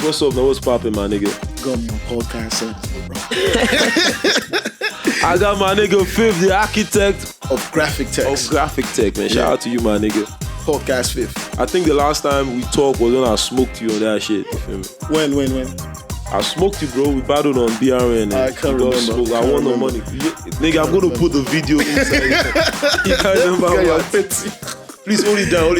What's up, man? What's poppin', my nigga? Got me on podcast, bro. I got my nigga Fifth, the architect of graphic text. Man. Shout out to you, my nigga. Podcast Fifth. I think the last time we talked was when I smoked you on that shit. You feel me? When? I smoked you, bro. We battled on BRN. I can't remember. I want no money. Nigga, I'm going to put the video inside. You can't remember what? Please hold it down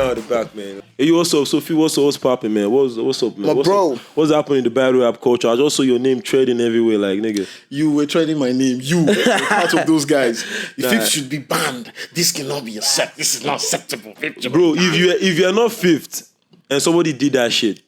at the back, man. Hey, you what's up? Sophie, what's poppin', man? What's up, man? What's happening in the battle rap culture? I just saw your name trading everywhere, like, nigga. You were trading my name. You were part of those guys. The Fifth should be banned. This cannot be accepted. This is not acceptable. Bro, if you're not Fifth and somebody did that shit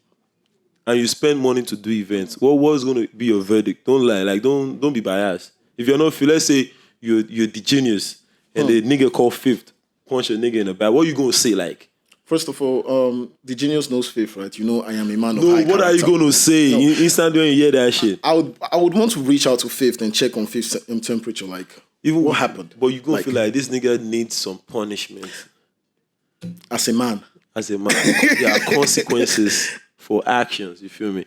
and you spend money to do events, what was going to be your verdict? Don't lie. Like, don't be biased. If you're not Fifth, let's say you're DayGenius and the nigga called Fifth punch a nigga in the back, what are you going to say, like? First of all, DayGenius knows Fifth, right? You know I am a man of no, high what character. are you going to say instantly when you hear that shit? I would want to reach out to Fifth and check on Fifth's temperature, like, even what happened. But you going to feel like this nigga needs some punishment. As a man. There are consequences for actions, you feel me?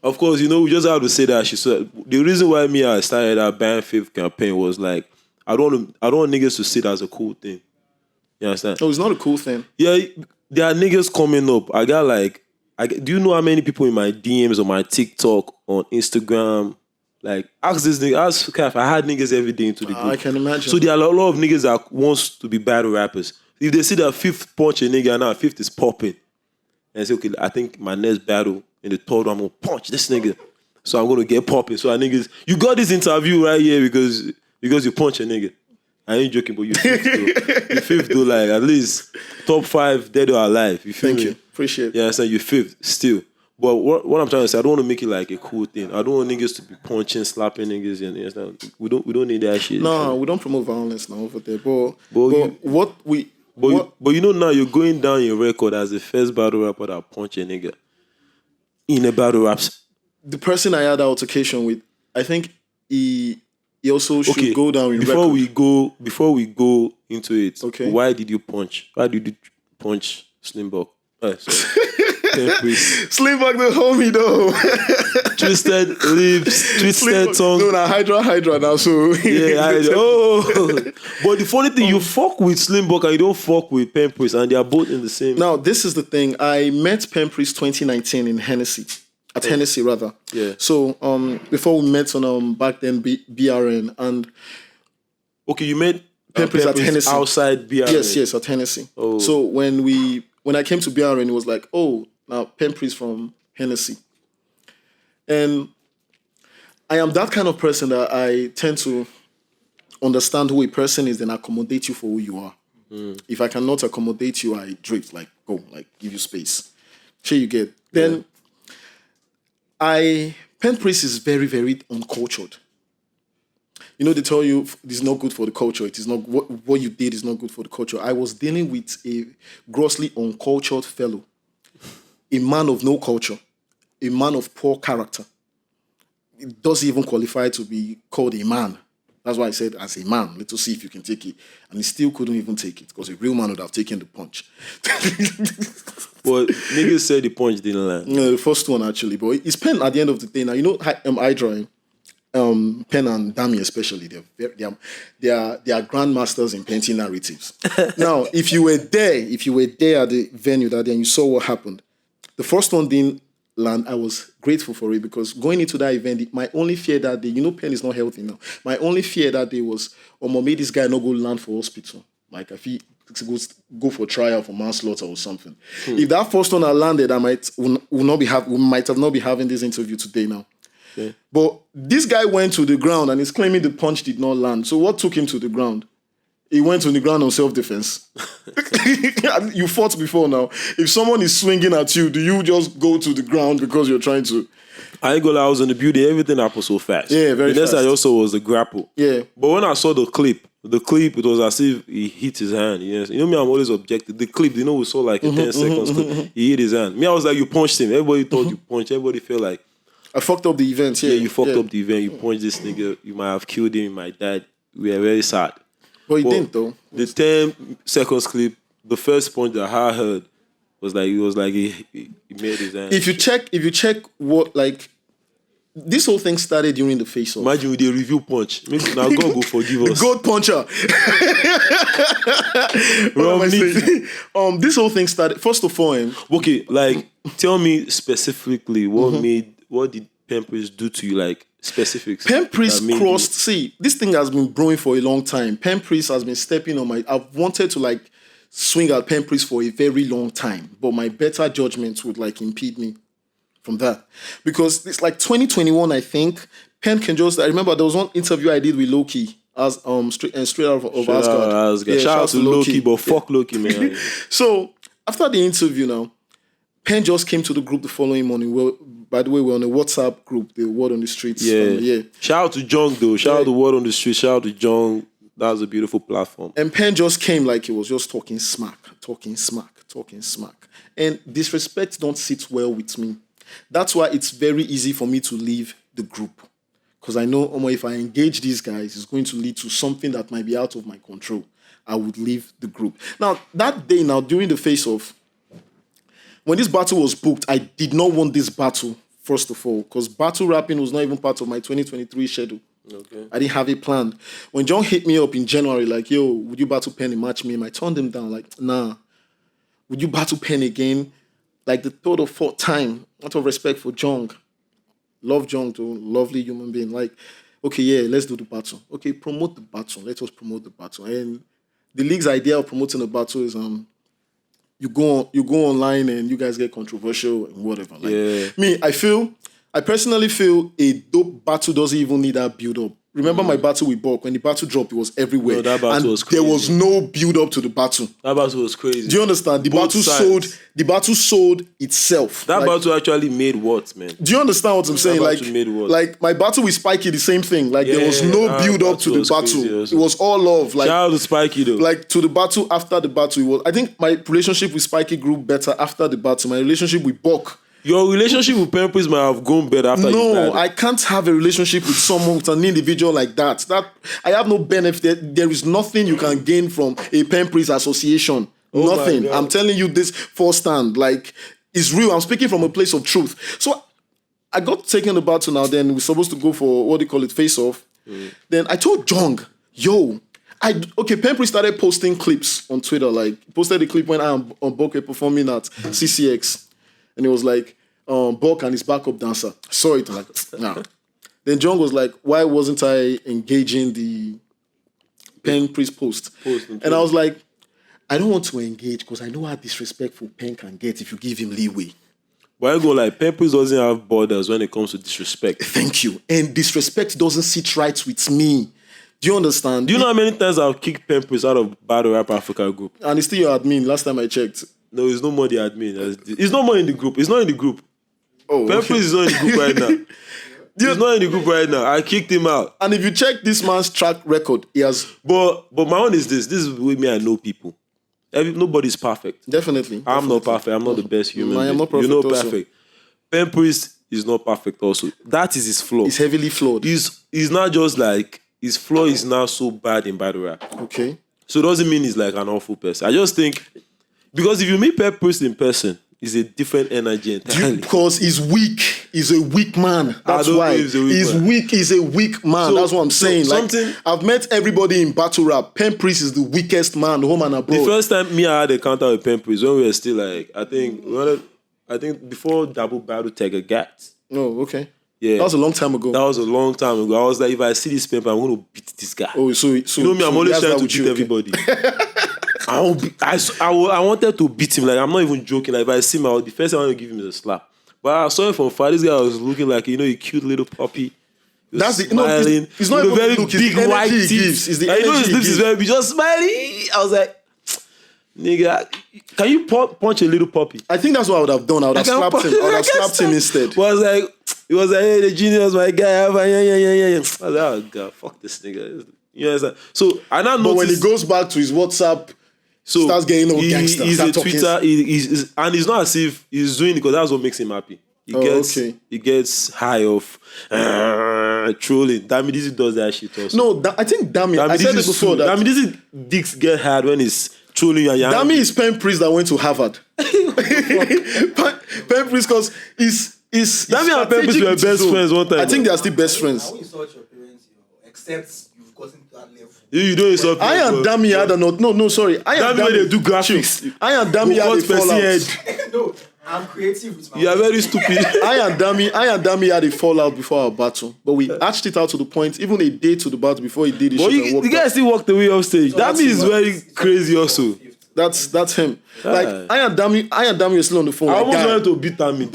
Of course, you know, we just have to say that shit. So the reason why I started that Ban Fifth campaign was like, I don't want niggas to see it as a cool thing. You understand? No, it's not a cool thing. Yeah, there are niggas coming up. Do you know how many people in my DMs on my TikTok, on Instagram, like, ask this nigga, ask Kaf, I had niggas every day into the group. I can imagine. So there are a lot of niggas that wants to be battle rappers. If they see that Fifth punch a nigga now, Fifth is popping. And I say, okay, I think my next battle in the third one, I'm going to punch this nigga. So I'm going to get popping. So niggas, you got this interview right here because you punch a nigga. I ain't joking, but you Fifth though. You Fifth though, like, at least top 5 dead or alive. You feel me? Thank you. Appreciate it. Yeah, I said you Fifth still. But what I'm trying to say, I don't want to make it like a cool thing. I don't want niggas to be punching, slapping niggas. And we don't need that shit. No, we don't promote violence now over there. But you know now you're going down your record as the first battle rapper that punch a nigga in a battle rap. The person I had altercation with, I think he also should go down in before record. Before we go into it, okay. Why did you punch Slimbok? PENPRIEST. Slimbok the homie though. Twisted lips, twisted tongue. No, Hydra now, so yeah, but the funny thing, you fuck with Slimbok and you don't fuck with PENPRIEST, and they are both in the same. Now, this is the thing. I met PENPRIEST 2019 in Hennessy. At Hennessy, rather. Yeah. So, before we met on back then BRN, and okay, you met PENPRIEST at Hennessy outside BRN. Yes, at Hennessy. Oh. So when I came to BRN, it was like, oh, now PENPRIEST from Hennessy, and I am that kind of person that I tend to understand who a person is, then accommodate you for who you are. If I cannot accommodate you, I drift, like go, like give you space. Sure, you get then. Yeah. PENPRIEST is very, very uncultured. You know, they tell you it's not good for the culture. It is not what you did is not good for the culture. I was dealing with a grossly uncultured fellow, a man of no culture, a man of poor character. It doesn't even qualify to be called a man. That's why I said, as a man, let's see if you can take it. And he still couldn't even take it because a real man would have taken the punch. Well, niggas said the punch didn't land. No, the first one actually. But it's pen at the end of the day. Now, you know, eye drawing, Pen and Dami especially, they are grandmasters in painting narratives. Now, if you were there at the venue that day and you saw what happened, the first one didn't land. I was grateful for it because going into that event, my only fear that day, you know, Pen is not healthy now. My only fear that day was, maybe this guy not go land for hospital. Like if he go for trial for manslaughter or something. If that first one had landed, we might have not be having this interview today now. Okay. But this guy went to the ground and he's claiming the punch did not land. So what took him to the ground? He went to the ground on self-defense. You fought before now. If someone is swinging at you, do you just go to the ground because you're trying to? I ain't gonna lie, I was in the building. Everything happened so fast. Yeah, very fast. The next I also was the grapple. Yeah. But when I saw the clip, it was as if he hit his hand. Yes. You know me, I'm always objective. The clip, you know, we saw like a 10 seconds clip. He hit his hand. Me, I was like, you punched him. Everybody thought you punched. Everybody felt like I fucked up the event. Yeah, you fucked up the event. You punched this nigga. You might have killed him. He might died. We are very sad. But he didn't though. The 10 seconds clip, the first punch that I heard, It was like he made his hand. If you check what like this whole thing started during the face-off. Imagine with the review punch. Maybe now God go forgive us. Goat puncher. What am I saying? This whole thing started. First of all, okay, like tell me specifically what did PENPRIEST do to you, like specifics? PENPRIEST crossed. See, this thing has been brewing for a long time. PENPRIEST has been stepping on my. I've wanted to like swing at PENPRIEST for a very long time, but my better judgment would like impede me from that, because it's like 2021. I think Pen can just. I remember there was one interview I did with Loki as straight out of Asgard. Yeah, shout out to Loki, but fuck Loki, man. So after the interview, now Pen just came to the group the following morning. Well, by the way, we're on a WhatsApp group, the Word on the Streets. Yeah. Shout out to Jong though. Shout out to Word on the Street. Shout out to Jong. That was a beautiful platform. And Pen just came like he was just talking smack. And disrespect don't sit well with me. That's why it's very easy for me to leave the group. Because I know if I engage these guys, it's going to lead to something that might be out of my control. I would leave the group. Now, that day during the face-off, when this battle was booked, I did not want this battle, first of all, because battle rapping was not even part of my 2023 schedule. Okay. I didn't have it planned. When John hit me up in January, like, yo, would you battle Pen and match me? I turned him down, like, nah. Would you battle Pen again? Like the third or fourth time, out of respect for Jong. Love Jong, too. Lovely human being. Like, okay, yeah, let's do the battle. Okay, promote the battle. Let us promote the battle. And the league's idea of promoting the battle is you go online and you guys get controversial and whatever. Like, I personally feel a dope battle doesn't even need that build up. Remember my battle with Buck? When the battle dropped, it was everywhere. No, that battle was crazy. There was no build up to the battle. That battle was crazy. Do you understand? The battle sold itself. That battle actually made what, man? Do you understand what I'm saying? Like my battle with Spikey, the same thing. Like there was no build up to the battle. It was all love. Like, shout out to Spikey though. Like to the battle, after the battle, I think my relationship with Spikey grew better after the battle. My relationship with Buck. Your relationship with PENPRIEST might have gone better after you died. No, I can't have a relationship with someone, with an individual like that. I have no benefit. There is nothing you can gain from a PENPRIEST association. Nothing. I'm telling you this firsthand. Like, it's real. I'm speaking from a place of truth. So I got taken the battle now. Then we're supposed to go for, what do you call it, face-off. Then I told Jong, yo, PENPRIEST started posting clips on Twitter. Like, posted a clip when I'm on Bokeh performing at CCX. And it was like, Buck and his backup dancer. Saw it, like, nah. Then John was like, why wasn't I engaging the PENPRIEST post? And I was like, I don't want to engage because I know how disrespectful Pen can get if you give him leeway. But I go like, PENPRIEST doesn't have borders when it comes to disrespect. Thank you. And disrespect doesn't sit right with me. Do you understand? Do you know how many times I've kicked PENPRIEST out of Battle Rap Africa group? And it's still your admin, last time I checked. No, it's no more the admin. It's no more in the group. It's not in the group. Oh, PENPRIEST is not in the group right now. He's not in the group right now. I kicked him out. And if you check this man's track record, he has... But my own is this. This is the way me I know people. Nobody's perfect. Definitely. I'm not perfect. I'm not the best human. I am not perfect. You're not perfect. PENPRIEST is not perfect also. That is his flaw. He's heavily flawed. He's not just like... His flaw is now so bad in battle rap. Okay. So it doesn't mean he's like an awful person. I just think... Because if you meet PENPRIEST in person, it's a different energy entirely. Because he's weak. He's a weak man. That's why. He's weak. He's a weak man. So, that's what I'm saying. I've met everybody in battle rap. PENPRIEST is the weakest man, home and abroad. The first time I had a counter with PENPRIEST, when we were still like, I think before Double Battle Tiger Gat. Oh, okay. Yeah. That was a long time ago. I was like, if I see this PENPRIEST, I'm going to beat this guy. Oh, so you know me, I'm always trying to beat everybody. I wanted to beat him. Like, I'm not even joking. Like, if I see him, the first thing I want to give him is a slap. But I saw him from far. This guy was looking like, a cute little puppy. That's smiling. It's not with even very look, big white teeth. It's the I know energy his lips is very big. Just smiling. I was like, nigga, can you punch a little puppy? I think that's what I would have done. I would have slapped him. I would have slapped him instead. It was like, hey, DayGenius, my guy. Yeah. I was like, oh God, fuck this nigga. You know, so I now noticed. But when he goes back to his WhatsApp, starts getting all gangster. He's a Twitter, and it's not as if he's doing it because that's what makes him happy. He gets high off trolling. Dami Dizzy does that shit also. No, I think Dami I said it before. Dami Dizzy dicks get hard when he's trolling you. Dami is PENPRIEST that went to Harvard. PENPRIEST, because is Damien and PENPRIEST were best friends one time. I think they are still best friends. I won't insult your parents, except you've gotten to that level. You don't insult I and Dami had a no, sorry. I and Dami they do graphics. I and Dami had a fallout. No, I'm creative with my You are very stupid. I and Dami had a fallout before our battle, but we hatched it out to the point, even a day to the battle before he did it. But the guy still walked away off stage. Dami is very crazy also. That's him. Like I and Dami were still on the phone. I Like, almost guy, wanted to beat Dami.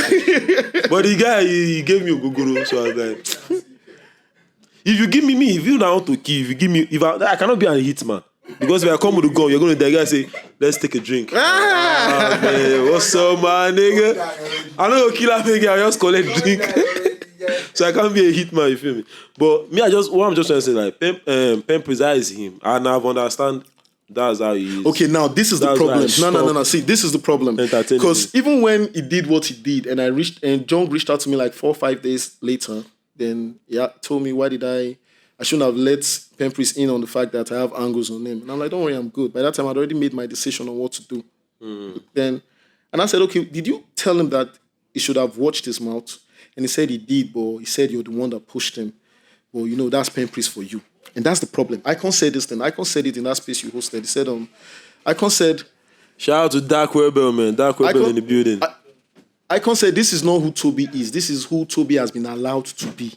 But the guy, he gave me a gogoro, so I was like, if you give me, if you don't want to kill, if you give me, I cannot be a hitman. Because if I come with a gun, you're going to the guy say, let's take a drink. Man, what's up, man, nigga? I'm not going to kill that nigga, I just collect drink. So I can't be a hitman, you feel me? But me, what I'm just trying to say, like, PENPRIEST, that is him. And I understand that's how he is. Okay, now this is the problem. No. See, this is the problem. Because even when he did what he did, and John reached out to me like 4 or 5 days later, then he told me, why did I shouldn't have let PENPRIEST in on the fact that I have angles on him. And I'm like, don't worry, I'm good. By that time, I'd already made my decision on what to do. And I said, okay, did you tell him that he should have watched his mouth? And he said he did, but he said you're the one that pushed him. Well, that's PENPRIEST for you. And that's the problem. Icon said this thing. Icon said it in that space you hosted. He said, Icon said... Shout out to Dark Rebel, man. Dark Rebel in the building. Icon said, this is not who Toby is. This is who Toby has been allowed to be.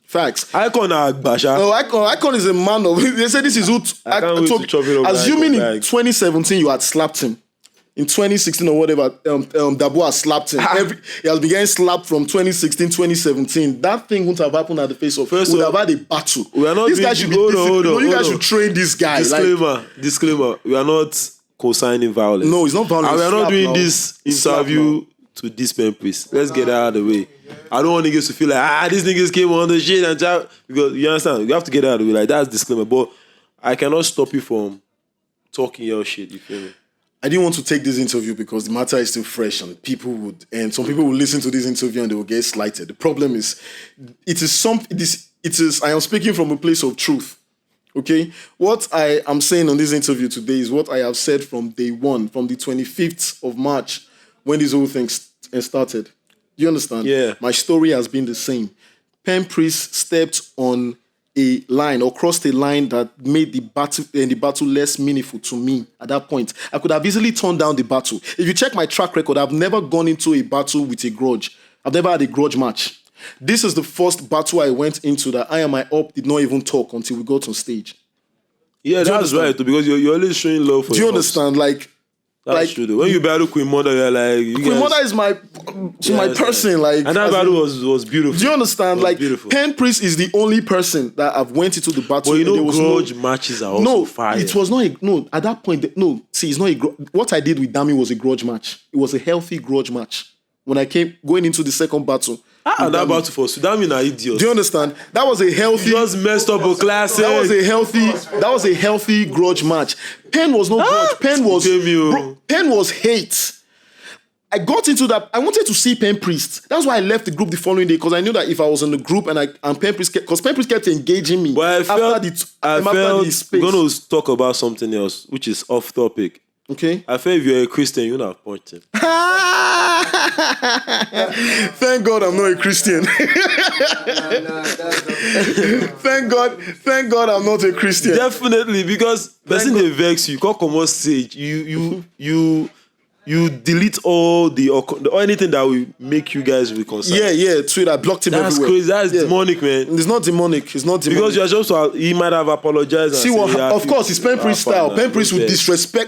Facts. Icon Agbasha. No, Icon is a man of... They said this is who... Assuming in 2017 you had slapped him. In 2016 or whatever, Dabo has slapped him. He has been getting slapped from 2016, 2017. That thing wouldn't have happened at the face of... First, would have had a battle. We are not this guy should be disciplined. You guys should train this guy. Disclaimer. We are not co-signing violence. No, it's not violence. And we are not doing this interview to this PENPRIEST. Let's get out of the way. I don't want niggas to feel like, these niggas came on the shit and chat. Because you understand, you have to get out of the way. Like, that's disclaimer. But I cannot stop you from talking your shit. You feel me? I didn't want to take this interview because the matter is still fresh and some people will listen to this interview and they will get slighted. The problem is, I am speaking from a place of truth. Okay? What I am saying on this interview today is what I have said from day one, from the 25th of March, when this whole thing started. Do you understand? Yeah. My story has been the same. PENPRIEST stepped on a line or crossed a line that made the battle less meaningful to me at that point. I could have easily turned down the battle. If you check my track record, I've never gone into a battle with a grudge. I've never had a grudge match. This is the first battle I went into that I and my op did not even talk until we got on stage. Yeah, that's right, because you're always showing love for Do you understand? That's true though. When you battle Queen Mother, you're like... Queen Mother is my person. Like, and that battle was beautiful. Do you understand? Like, beautiful. PENPRIEST is the only person that I've went into the battle. But grudge matches are also fire. It was not at that point, it's not what I did with Dami was a grudge match. It was a healthy grudge match. When I came going into the second battle. That battle for Dami na idiot. Do you understand? That was a healthy... You just messed up a classic. That was a healthy grudge match. Pen was not grudge. Pen was hate. I got into that. I wanted to see PENPRIEST. That's why I left the group the following day, because I knew that if I was in the group and PENPRIEST, because PENPRIEST kept engaging me. But I felt we're going to talk about something else, which is off topic. Okay. I felt if you're a Christian, you would have punched him. Thank God I'm not a Christian. Thank God I'm not a Christian. Definitely, because person they vex you, can't come on stage. You delete all or anything that will make you guys reconcile. Yeah. Twitter, I blocked him That's everywhere. crazy. That's demonic, man. It's not demonic. Because you're just he might have apologized. See what? Of course, it's PENPRIEST style. PENPRIEST will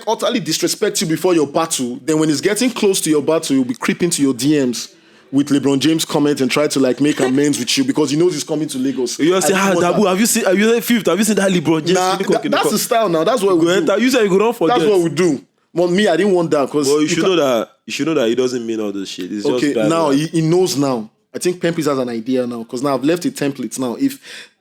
utterly disrespect you before your battle. Then when it's getting close to your battle, you'll be creeping to your DMs with LeBron James comment and try to make amends with you because he knows he's coming to Lagos. You say, Dabu, have you seen Fifth? Have you seen that LeBron James? That's the style now. That's what we do. You said you don't forget. That's what we do. Well, me, I didn't want that because. Well, you should know that he doesn't mean all this shit. It's okay, just bad, now he knows now. I think PENPRIEST has an idea now because now I've left a template now. If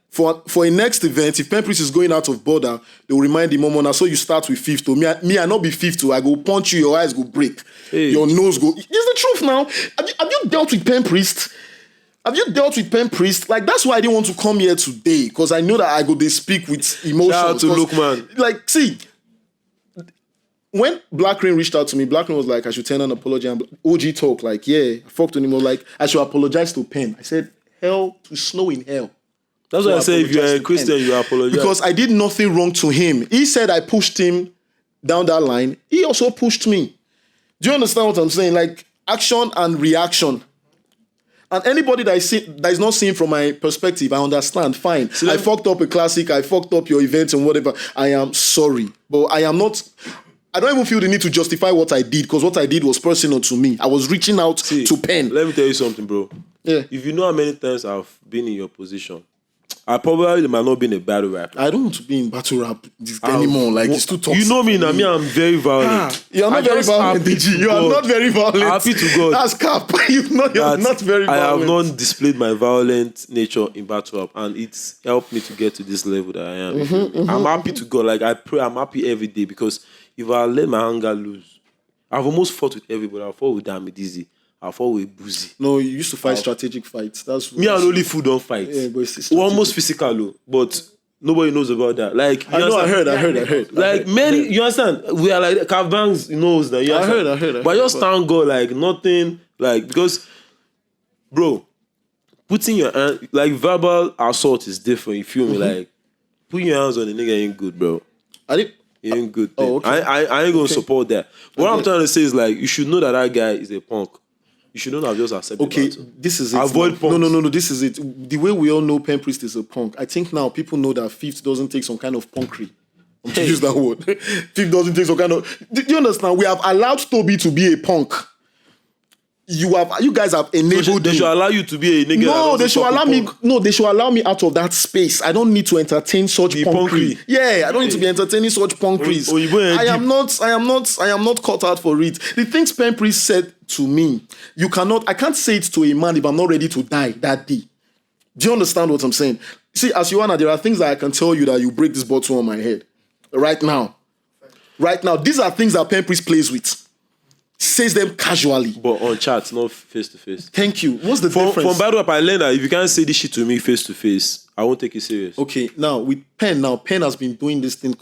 for a next event, if PENPRIEST is going out of border, they will remind him, Mama, so you start with fifth. Me, I not be fifth. I go punch you, your eyes go break, your nose go. It's the truth now. Have you dealt with PENPRIEST? Have you dealt with PENPRIEST? Like, that's why I didn't want to come here today because I know that they speak with emotions. Shout out to Lookman. See. when Black Rain reached out to me, Black Rain was like, I should send an apology. And OG talk, like, yeah, I fucked with him. Was like, I should apologize to Pen. I said, hell to snow in hell. That's why I say if you're a Christian, you apologize. Because I did nothing wrong to him. He said I pushed him down that line. He also pushed me. Do you understand what I'm saying? Like, action and reaction. And anybody that is not seeing from my perspective, I understand, fine. I fucked up a classic, I fucked up your event and whatever. I am sorry. But I don't even feel the need to justify what I did, because what I did was personal to me. I was reaching out to Pen. Let me tell you something, bro. Yeah. If you know how many times I've been in your position, I probably might not be in a battle rap. I don't want to be in battle rap anymore. Like, it's too toxic. You know me now. Me, I'm very violent. You're not very violent, DG. You are not very violent. Happy to God. That's cap. You're not very violent. I have not displayed my violent nature in battle rap, and it's helped me to get to this level that I am. I'm happy to God. Like, I pray, I'm happy every day, because if I let my anger loose, I've almost fought with everybody. I fought with Dizzy. I fought with Boozy. No, you used to fight strategic fights. That's me and only food don't fight. Yeah, but it's we're almost physical, though, but nobody knows about that. Like, I know, I heard. Like, many, you understand? We are like Calf Banks knows that. You I heard. But just thank God, like, nothing, like, because, bro, putting your hand, like, verbal assault is different. You feel me? Like, putting your hands on the nigga ain't good, bro. It ain't good. Oh, okay. I ain't gonna support that. What I'm trying to say is, like, you should know that guy is a punk. You should not have just accepted. Okay, this is it. Avoid punks. No. This is it. The way we all know PENPRIEST is a punk. I think now people know that Fifth doesn't take some kind of punkery. I'm to use that word. Fifth doesn't take some kind of. Do you understand? We have allowed Toby to be a punk. You guys have enabled. They should allow you to be a nigga. No, they should allow me. No, they should allow me out of that space. I don't need to entertain such punkery. Yeah, I don't need to be entertaining such punkeries. I am not cut out for it. The things PENPRIEST said to me, I can't say it to a man if I'm not ready to die that day. Do you understand what I'm saying? See, as Joanna, there are things that I can tell you that you break this bottle on my head. Right now. These are things that PENPRIEST plays with. Says them casually. But on chat, not face to face. Thank you. What's the difference? From battle rap, I learned that if you can't say this shit to me face to face, I won't take it serious. Okay, now with Pen has been doing this thing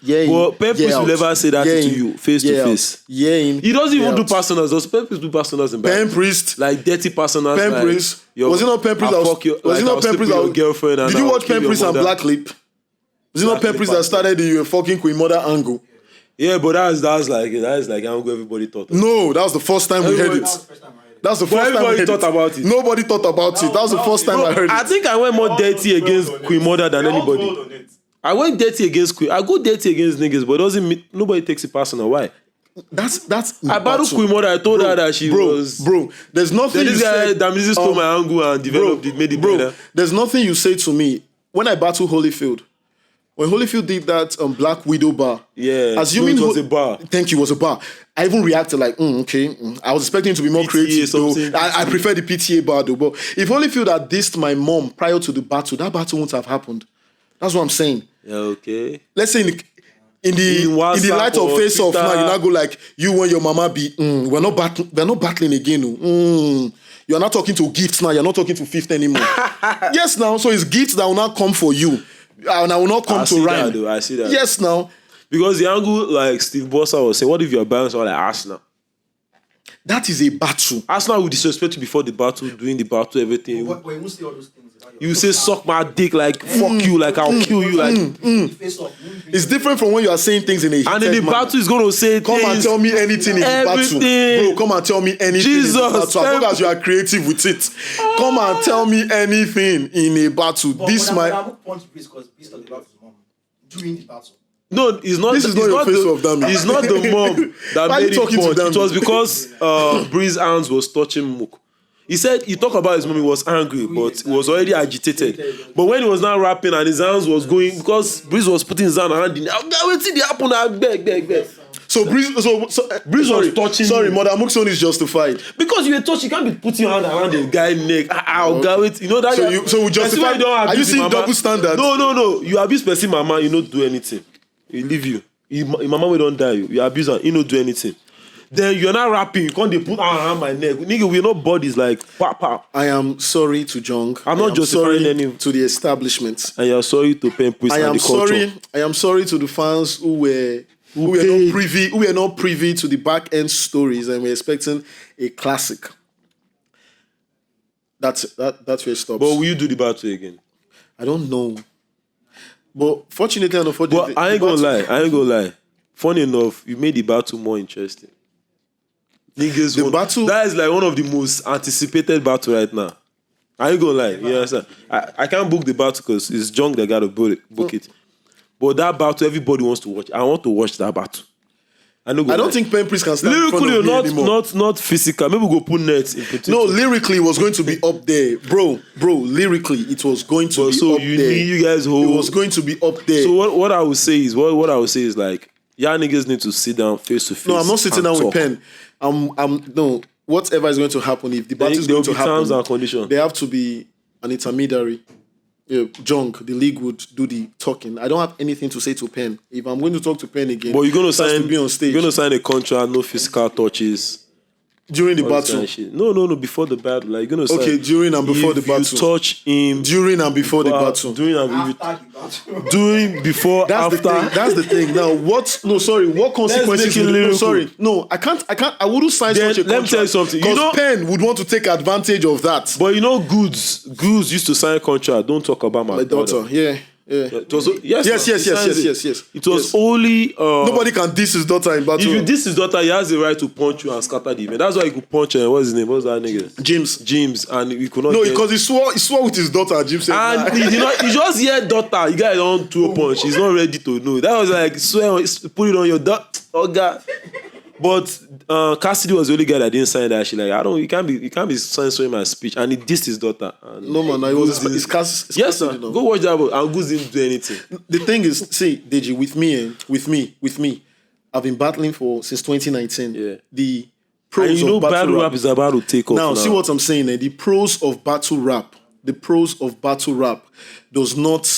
year in, well, PENPRIEST will never say that to you face to face. He doesn't even do personals. Does PENPRIEST do personals in battle? PENPRIEST, like dirty personals. PENPRIEST. Was it not PENPRIEST? Was it not PENPRIEST? Girlfriend? Did you watch PENPRIEST and Black Lip? Was it not PENPRIEST that started the fucking Queen Mother angle? Yeah, but that's like angle everybody thought of. No, that was the first time we heard it. That's the first time everybody thought about it. Nobody thought about it. That was the first time I heard it. I think I went more dirty against Queen Mother than anybody. I went dirty against Queen. I go dirty against niggas, but it doesn't mean nobody takes it personal. Why? That's I battled Queen Mother. I told her that she was. Bro, there's nothing. This guy Damizi stole my angle and developed it, made it better. There's nothing you say to me when I battle Holyfield. When Holyfield did that Black Widow bar, assuming it was a bar. Thank you, it was a bar. I even reacted like, okay. I was expecting to be more creative. Though. I prefer the PTA bar though. But if Holyfield had dissed my mom prior to the battle, that battle wouldn't have happened. That's what I'm saying. Yeah, okay. Let's say in the light of face off now, you now go like, you and your mama be, we're not battling again. You're not talking to Gifts now. You're not talking to Fifth anymore. Yes, now. So it's Gifts that will not come for you. And I will not come to Ryan. I see that. Yes, now. Because the angle, like Steve Bossa was saying, what if you're balanced or like Arsenal? That is a battle. Arsenal will disrespect you before the battle, doing the battle, everything. But you won't say all those things. You say, suck my dick, like, fuck you, like, I'll kill you, like. It's different from when you are saying things in a and in the battle, he's going to say come and tell me anything in the battle. Bro, come and tell me anything Jesus, in the battle. As long as you are creative with it. Come and tell me anything in a battle. Punch Priest because Priest talked about his mom during the battle. No, it's not. This is not your face of damage. It's not the mom that made it punch. It was because Bree's hands was touching Mook. He said he talked about his mom. He was angry, but he was already agitated. But when he was now rapping and his hands was going because Breeze was putting his hand around him. Wait till the happen. I beg. So Breeze was touching. Sorry, Mother Mookson is justified because you were touching. You can't be putting your hand around the guy's neck. You know that. So we justify. Are you seeing double standards? No. You abuse person, mama. You don't do anything. He leave you. Your mama will don't die. You abuse her. You don't do anything. Then you're not rapping. You can't put around my neck. Nigga, we're not bodies like pop. I am sorry to Jong. I'm not justifying any to the establishment. And you're sorry to PENPRIEST and the culture. I am sorry to the fans who were who were not privy to the back end stories, and we're expecting a classic. That's where it stops. But will you do the battle again? I don't know. But fortunately and unfortunately, But I ain't gonna lie. Funny enough, you made the battle more interesting. Niggas battle, that is like one of the most anticipated battle right now. I ain't gonna lie. You understand? I can't book the battle because it's Junk that gotta book it. But that battle, everybody wants to watch. I want to watch that battle. I don't think PENPRIEST can stand in front of me anymore. Not physical. Maybe we'll go put nets in particular. No, lyrically, it was going to be up there, bro. Lyrically, it was going to be so up you there. Need you guys hold. It was going to be up there. So what I would say is like, y'all niggas need to sit down face to face. No, I'm not sitting down with Pen. No. Whatever is going to happen, if the battle is going to happen, terms and conditions. There have to be an intermediary. Junk, the league would do the talking. I don't have anything to say to Pen. If I'm going to talk to Pen again, but you're going to sign to be on stage. You're going to sign a contract, no physical touches. During the battle? No, before the battle. Like, you're going to say, during and before the battle. If you touch him... During and before the battle. During, before, that's after. That's the thing. Now, what consequences... I wouldn't sign such a contract. Let me tell you something. Because Pen would want to take advantage of that. But Goods used to sign a contract. Don't talk about my daughter. Yeah. It was, yes. It was only... nobody can diss his daughter in battle. If you diss his daughter, he has the right to punch you and scatter the event. That's why he could punch what's his name? What's that nigga? James. And he could not because he swore with his daughter, James said. And he just hear daughter. You guys don't throw punch. He's not ready to know. That was like, swear, put it on your daughter. Oh, God. But Cassidy was the only guy that didn't sign that shit. Like, you can't be censoring my speech. And he dissed his daughter. No man, it was his Cassidy. Yes, sir. Go watch that. And Goose didn't do anything. The thing is, see, Deji, with me, I've been battling since 2019. Yeah. The pros of battle rap is about to take off. Now, see what I'm saying. The pros of battle rap does not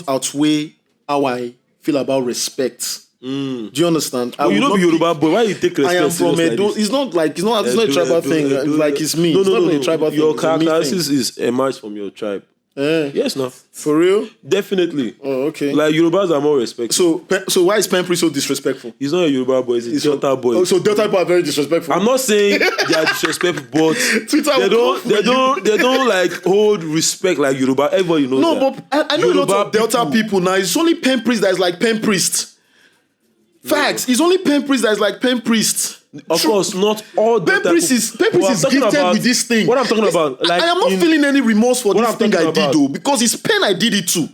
outweigh how I feel about respect. Do you understand? Well, you know, Yoruba boy. Why you take respect? I am from Edo. Like it's not a tribal thing. Like it's me. It's not a tribal thing. Your characteristics is emerged from your tribe. Yes, no. For real? Definitely. Oh, okay. Like Yorubas are more respectful. So why is PENPRIEST so disrespectful? He's not a Yoruba boy. He's a Delta boy. Oh, so Delta people are very disrespectful. I'm not saying they are disrespectful, but they don't like hold respect like Yoruba. Everybody knows that. No, but I know Yoruba a lot of Delta people now. It's only PENPRIEST that is like PENPRIEST. Facts. It's only PENPRIEST that is like PENPRIEST. Of course, not all PENPRIEST is gifted with this thing. What I'm talking about, like I am not feeling any remorse for this thing I did though, because it's Pen I did it too.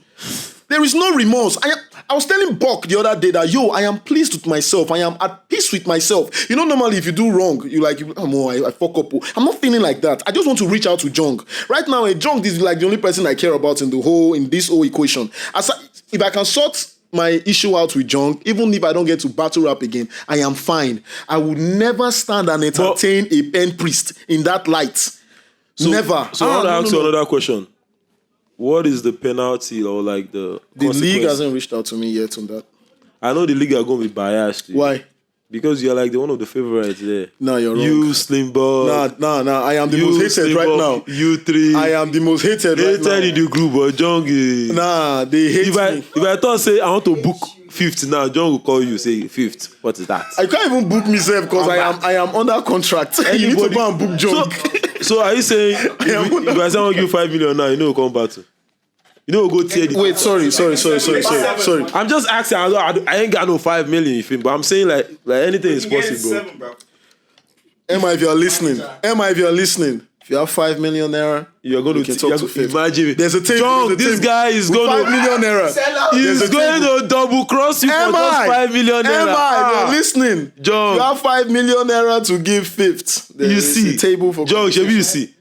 There is no remorse. I was telling Buck the other day that I am pleased with myself. I am at peace with myself. You know, normally if you do wrong, I fuck up. I'm not feeling like that. I just want to reach out to Jung. Right now, Jung is like the only person I care about in this whole equation. If I can sort my issue out with Jung, even if I don't get to battle rap again, I am fine. I would never stand and entertain a PENPRIEST in that light. Never. So I want to ask you another question. What is the penalty or like the league hasn't reached out to me yet on that. I know the league are going to be biased. Why? Because you're like one of the favorites there. No, you're wrong. You, Slimbo. Nah. I am the most hated right now. You three. I am the most hated right now. Hated in the group, but Jung is... Nah, they hate me. If I thought, say, I want to book 5th now, Jung will call you, say, 5th. What is that? I can't even book myself because I am under contract. You need to go and book Jung. So are you saying, if I say I want to give 5 million now, you know we'll come back to? You know we'll go tear the... Wait, sorry. I'm just asking, I ain't got no 5 million, you feel, but I'm saying like anything is possible, bro. Emma, if you're listening, if you have 5 million naira, you're going to imagine. There's a table. This guy is going to 5 million naira. He's going to double cross you for just 5 million naira. Emma, if you're listening, John, you have 5 million naira to give 5th. You see, a table for John, you see.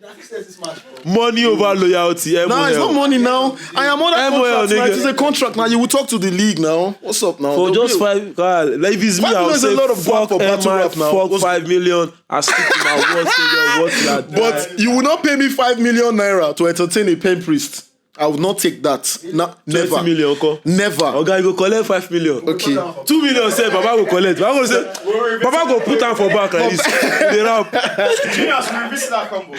Money over loyalty. No, it's not money now. I am on a contract. Now. It's a contract now. You will talk to the league now. What's up now? For just 5, God, like if it's me, I'll say, fuck Emma, fuck 5 million. I stick to my words. But you will not pay me 5 million naira to entertain a PENPRIEST. I would not take that. Never. 20 million, okay? Never. Okay, you go collect 5 million. Okay. 2 million, say, Baba go collect. Baba go say, Baba go put down for back like this. They rap.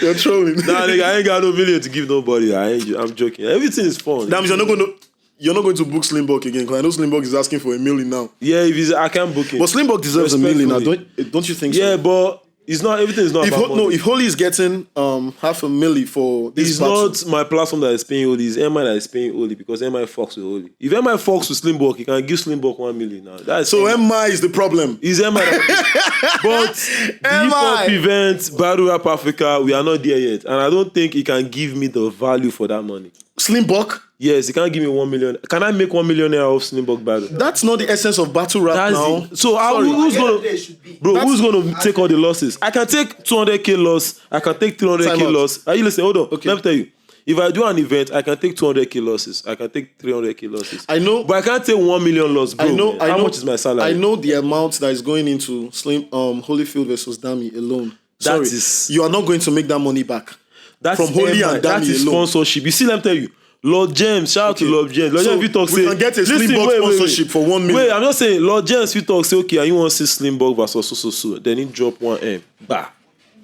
You're trolling. Nah, nigga, I ain't got no million to give nobody. I'm joking. Everything is fun. That means you're not going to... you're not going to book Slimbok again because I know Slimbok is asking for $1 million now. Yeah, if he's, I can't book it. But Slimbok deserves $1 million now, Respectfully. don't you think so? Yeah, but it's not, everything is not about money. If Holy is getting $500,000 for this It's battle, not my platform that is paying Holy, it's MI that is paying Holy because MI fucks with Holy. If MI fucks with Slimbok, he can give Slimbok $1 million now. That's so MI is the problem. It's MI that but the hip-hop event, Battle Rap Africa, we are not there yet. And I don't think he can give me the value for that money. Slimbok? Yes, he can't give me 1 million. Can I make 1 million naira off Slimbok battle? That's not the essence of battle rap That's now. it. So who's gonna take all the losses? I can take 200k loss. I can take 300k loss. Are you listening? Hold on. Okay. Let me tell you. If I do an event, I can take 200k losses. I can take 300k losses. I know, but I can't take 1 million loss, bro. How much is my salary? I know the amount that is going into Holyfield versus Dami alone. Sorry, you are not going to make that money back. That's from Holy and Dami that is alone. sponsorship. You see, let me tell you. Lord James, shout out to Lord James. Lord James, if you talk, we can get a Slimbok sponsorship for 1 million. Wait, I'm just saying, Lord James, if you talk, say, okay, you want to see Slimbok versus so. Then he drop 1M. Bah.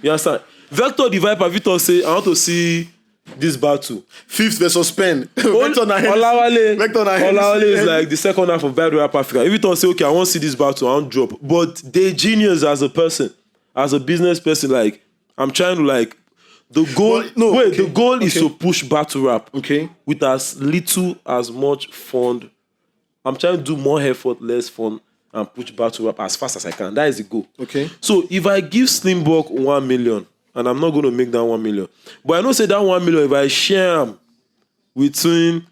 You understand? Vector the Viper, if you talk, say, I want to see this battle. Fifth versus Pen. Olawale is like the second half of Battle Rap Africa. If you talk, say, okay, I want to see this battle, I want to drop. But DayGenius as a person, as a business person, like, I'm trying to, like, the goal, the goal is to push battle rap with as little as much fun. I'm trying to do more effort, less fun, and push battle rap as fast as I can. That is the goal. Okay. So if I give Slimbok 1 million, and I'm not going to make that 1 million, but I know say that 1 million, if I share them between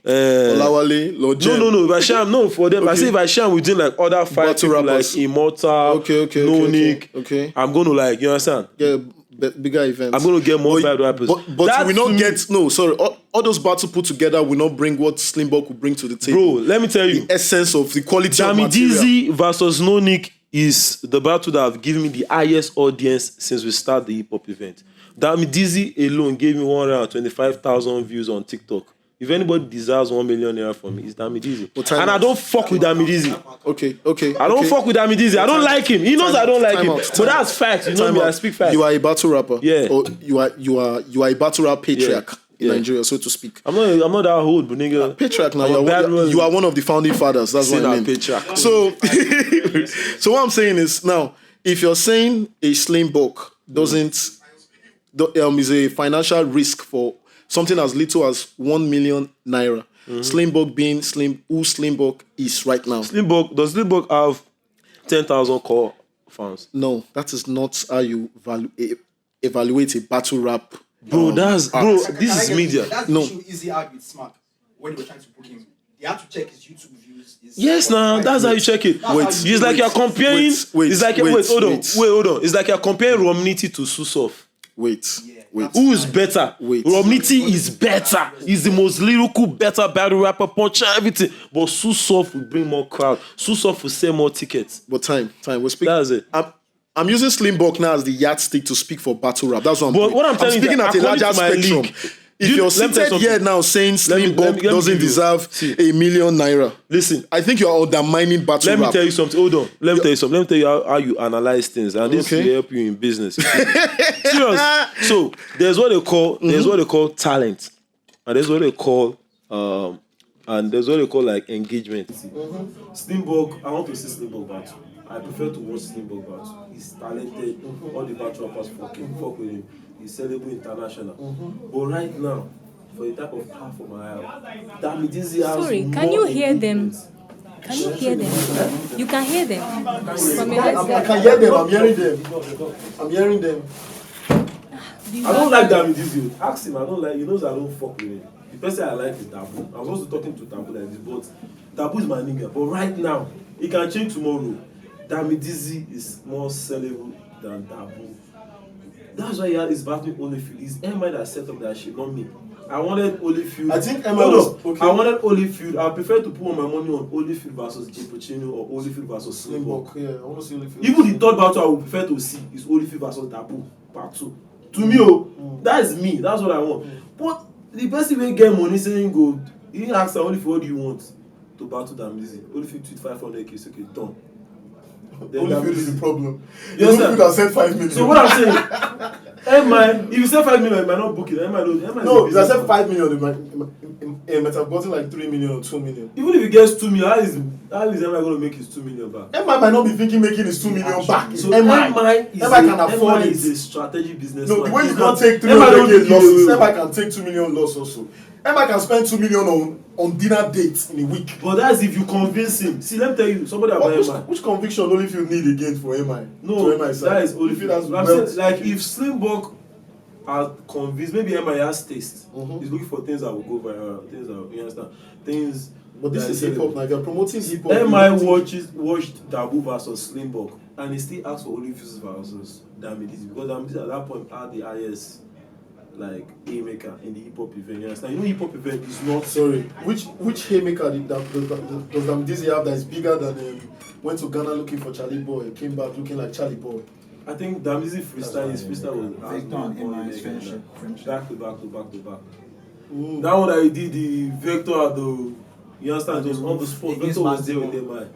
Olawale, Lord James. No. If I share them, for them. I say if I share them within like other 5 people, like Immortal, No Nick, I'm going to like, you understand? Yeah. Bigger events. I'm going to get more bad rappers. But we not get... No, sorry. All those battles put together will not bring what Slimbok will bring to the table. Bro, let me tell you. The essence of the quality of material. Dizzy versus No Nick is the battle that have given me the highest audience since we started the hip-hop event. Dizzy alone gave me 125,000 views on TikTok. If anybody deserves 1 million naira from me, it's Dizzy. And I don't fuck with Dizzy. Okay. I don't fuck with Dizzy. I don't like him. He knows I don't like him. But that's facts. You know me, I speak facts. You are a battle rapper. Yeah. Or you are a battle rap patriarch in Nigeria, so to speak. I'm not that old, but nigga. Patriarch now. You are one of the founding fathers. That's what I mean. Patriarch. So what I'm saying is now, if you're saying a Slimbok is a financial risk for something as little as 1 million naira. Slimbok being who Slimbok is right now. Does Slimbok have 10,000 core fans? No, that is not how you evaluate a battle rap. Bro, this is media. That's the issue Easy had with Smack when they were trying to book him. They had to check his YouTube views. Yes, that's how you check it. It's like you're comparing. Hold on. It's like you're comparing Romnity to Susov. Wait. Who is better? Romnity is better. He's the most lyrical, better battle rapper, puncher, everything. But Susov will bring more crowd. Susov will sell more tickets. But time. We're speaking. That's it. I'm using Slimbok now as the yardstick to speak for battle rap. That's what I'm doing. What I'm telling speaking you, at a larger spectrum. If you're seated here now saying Slimbok doesn't deserve 1 million naira, listen, I think you are undermining battle rap. Let me tell you something. Hold on. Let me tell you something. Let me tell you how you analyze things, and this will help you in business. Serious. So there's what they call talent, and there's what they call like engagement. Slimbok, I want to see Slimbok battle. I prefer to watch Slimbok battle. He's talented. All the battle rappers fuck with him. He's sellable international. But right now, for the type of half of my house, Dizzy has Sorry, can you hear them? Can you hear them? You can hear them from your headset. I can hear them. I'm hearing them. I don't like Dizzy. Ask him. I don't like. He knows I don't fuck with him. The person I like is Tabu. I was also talking to Tabu like this, but Tabu is my nigga. But right now, it can change tomorrow. Dizzy is more sellable than Tabu. That's why he had his battling Holyfield. It's MI that set up that shit, not me. I wanted Holyfield. I think MI was okay. I wanted Holyfield. I prefer to put all my money on Holyfield versus J. Puccino or Holyfield versus Slimbok. Yeah, I want to see Holyfield. Even the third battle I would prefer to see is Holyfield versus Tabu part 2. To me, that is me. That's what I want. But the person will get money saying go. He didn't ask her Holyfield, what do you want to battle Dizzy? Holyfield tweet 500k, okay, done. Holyfield is the problem. Holyfield has said 5 million. So what I'm saying, if you say 5 million, you might not book it. No, if I said 5 million, have gotten like 3 million or 2 million. Even if he gets 2 million, how is MI going to make his 2 million back? MI might not be thinking making his 2 million back. So MI can afford it. is a strategic business. No, the way you He's can't not- take 3 MI don't million give losses, away. MI can take 2 million loss also. MI can spend 2 million on dinner dates in a week. But that's if you convince him. See, let me tell you, somebody about MI. Which conviction only if you need again for MI? No, to MI side? that is only If that's I'm saying, like, if Slimbok are convinced, maybe MI has taste. He's looking for things that will go viral, things that you understand, things. But this that is are hip hop now. If you're promoting hip hop, MI watched Dabu versus Slimbok, and he still asked for only views versus Damidizi because Damidizi at that point had the highest like A-maker in the hip hop event. You understand? You know, hip hop event is not. Sorry, which haymaker does Damidizi have that is bigger than went to Ghana looking for Charlie Boy, came back looking like Charlie Boy? I think Damidizi freestyle. His freestyle was Vector and MI's friendship. back to back. That one that he did, the Vector at the. You understand? It was on the spot. Vector was there with MI.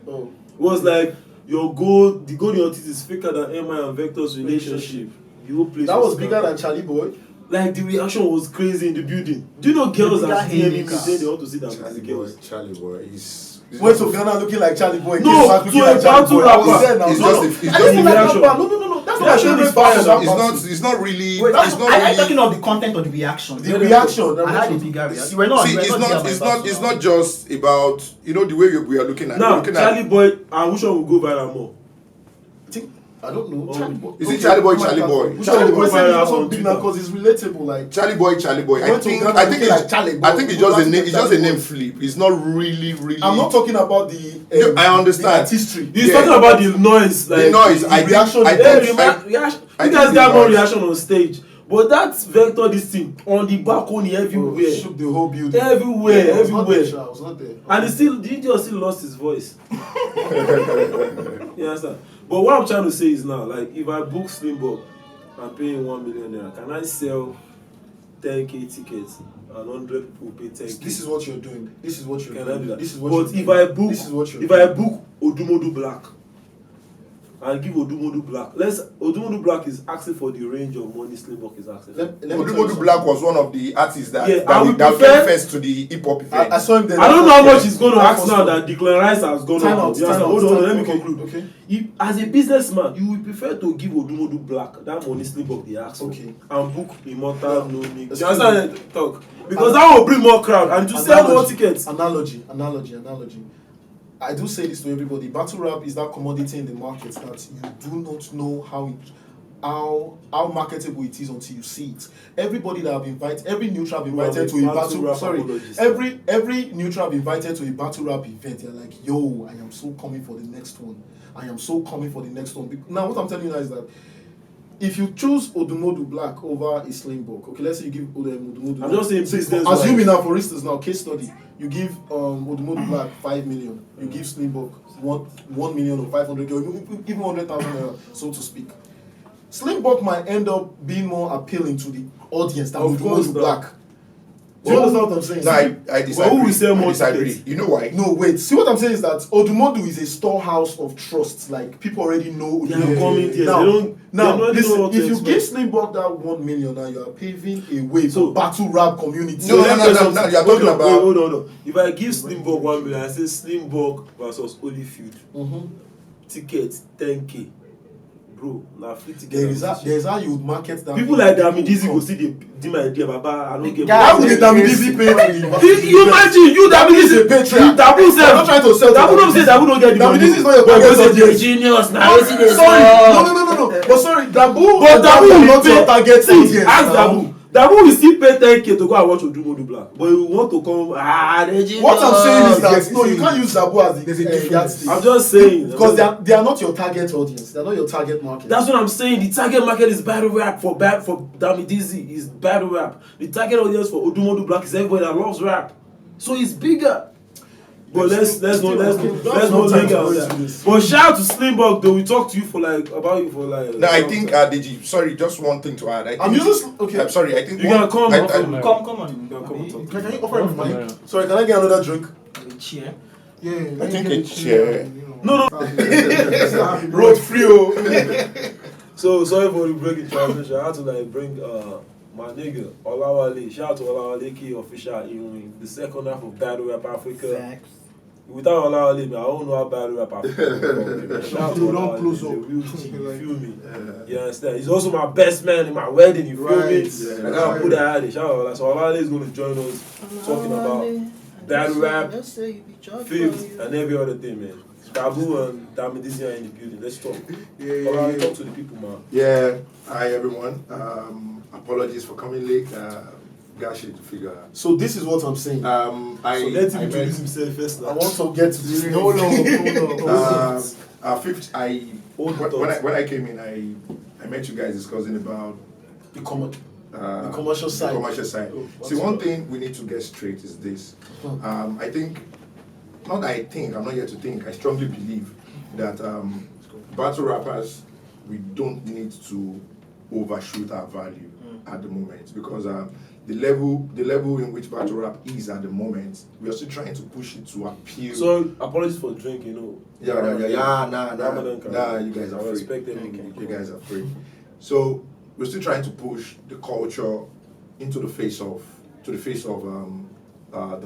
Oh, It was like the goal in your teeth is faker than MI and Vector's relationship. The whole place that was bigger than Charlie Boy. Like the reaction was crazy in the building. Do you know girls The that bigger DM me haymaker. saying they want to see that Charlie the boy, girls? Charlie boy, he's Went to Ghana looking like Charlie Boy. No, came back to looking a like Charlie battle Boy. I was rapper. there now. It's No, just no. a- it's I just didn't a like reaction. that part. No. That's my Reaction favorite is part fire. of that battle. it's not really Wait, it's not are you really talking of the content or the reaction? The reaction. I had a bigger reaction. You were not. see you were it's there not by it's battle not it's now. not just about the way we are looking at Now, looking Charlie at Boy, and which one will go viral more? I don't know. Charlie Boy. Is it Charlie Boy, Charlie Boy? Charlie Boy said he's Viral also on big now Twitter. because he's relatable. Like Charlie boy. Went to Ghana looking like Charlie Boy. I think it's just a name. It's just a name flip. It's not really. I'm not talking about the. No, I understand. The history. He's Yeah. talking about the noise. Like, The noise. the I think. reaction- I Hey, think. reaction. I You think guys the got more noise. reaction on stage. But that Vector, this thing, on the balcony everywhere. Shook the whole building. Everywhere, I was not there, everywhere. Sha, I was not there. And he still, DJ still lost his voice. You understand? But what I'm trying to say is now, like, if I book Slimbok, I'm paying 1 million naira. Can I sell 10k tickets and 100 people pay 10k? This is what you're doing. This is what you're Can I doing. do that? This is what But you're if doing. I book, This is what you're if doing. I book Odumodu Black and give Odumodu Black, Odumodu Black is asking for the range of money Slimbok is asking for. Let me tell you Odumodu something. Black was one of the artists that Yeah, I would that prefer- came first to the hip hop event. I saw him there. I don't know how much he's going to That ask first now one. that Declan Rice has gone Time on. out, You understand? time out, Hold on, time let me out. conclude. Okay. If, as a businessman, you will prefer to give Odumodu Black that money Slimbok they ask for Okay. and book Immortal No Niggas. Excuse You understand? Talk. Because that will bring more crowd and to sell more tickets. Analogy. I do say this to everybody. Battle rap is that commodity in the market that you do not know how marketable it is until you see it. Everybody that I've invited, every neutral I've invited to a battle rap battle, apologist. every neutral I've invited to a battle rap event, they're like, yo, I am so coming for the next one. Now, what I'm telling you now is that if you choose Odumodu Black over a Slimbok, okay, let's say you give Odumodu I'm just saying business. assuming now, for instance, now case study, you give Odumodu Black 5 million, you give Slimbok 1 million or 500, or even 100,000 naira, so to speak. Slimbok might end up being more appealing to the audience than Of course, Odumodu no. Black. Do you understand what I'm saying? No, I disagree. who will sell more I disagree. tickets? You know why? No, wait. See what I'm saying is that Odumodu is a storehouse of trust. Like people already know. They are coming there. Now, They don't already listen, know what to if you expect. give Slimbok that 1 million, now you are paving a way So- for battle rap community. No, let me tell you something. you're talking Hold on, about- wait, hold on. If I give Slimbok 1 million, I say Slimbok versus Holyfield. Tickets 10k. Bro, now free ticket. There's how you would market that. People like Damidizi go see the my idea, Baba. I don't get Guy, How would the Damidizi pay for You imagine, you Damidizi Damidizi, is a patriarch. Dabu I'm self. not trying to sell to Dabu don't say Damidizi. Dabu don't get the money. Damidizi is not your But target go say audience. DayGenius now. Sorry, no. But sorry, Dabu. But Dabu will not your pay. target See, audience. ask now. Dabu. Dabu will still pay 10k to go and watch Odumodu Black. But you want to come, DayGenius. What I'm saying is that Yes, no, you see, can't use Dabu as there's a the difference. yardstick. I'm just saying. Because they are not your target audience. They are not your target market. That's what I'm saying. The target market is battle rap for Damidizi is battle rap. The target audience for Odumodu Black is everybody that loves rap. So it's bigger. But let's not linger on that. But shout out to Slimbok though. We talked to you for like about you for like. No, I think DG. Sorry, just one thing to add. I'm using okay. I'm sorry. I think You can come. Come on. Can you offer him money? Sorry, can I get another drink? Chair. Yeah, I think a chair. No. Road free. Oh. So sorry for the break in translation. I had to like bring My nigga, Olawale, shout out to Olawale K official in the second half of Battle Rap Africa. Facts. Without Olawale, man, I don't know how Battle Rap Africa. Shout out to Don't Olawale, close he's a up. real G, you feel me? You understand? He's also my best man in my wedding, you feel me? Right. I gotta put that out there. Shout out to Olawale. So Olawale is going to join us talking about battle rap, fifth, and every other thing, man. Babu and Dami this year in the building. Let's talk. Olawale, talk to the people, man. Yeah, hi everyone. Apologies for coming late. Got shit to figure out. So this is what I'm saying. So let him introduce himself first. I want to get to this. Hold on. Fifth, when I came in, I met you guys discussing about The commercial side. The commercial side. See, one thing we need to get straight is this. I'm not here to think. I strongly believe that battle rappers, we don't need to overshoot our value at the moment, because the level in which battle rap is at the moment, we are still trying to push it to appeal. So apologies for drinking, you know. Nah, you guys are free. Respect everything. You guys are free. So we're still trying to push the culture into the face of the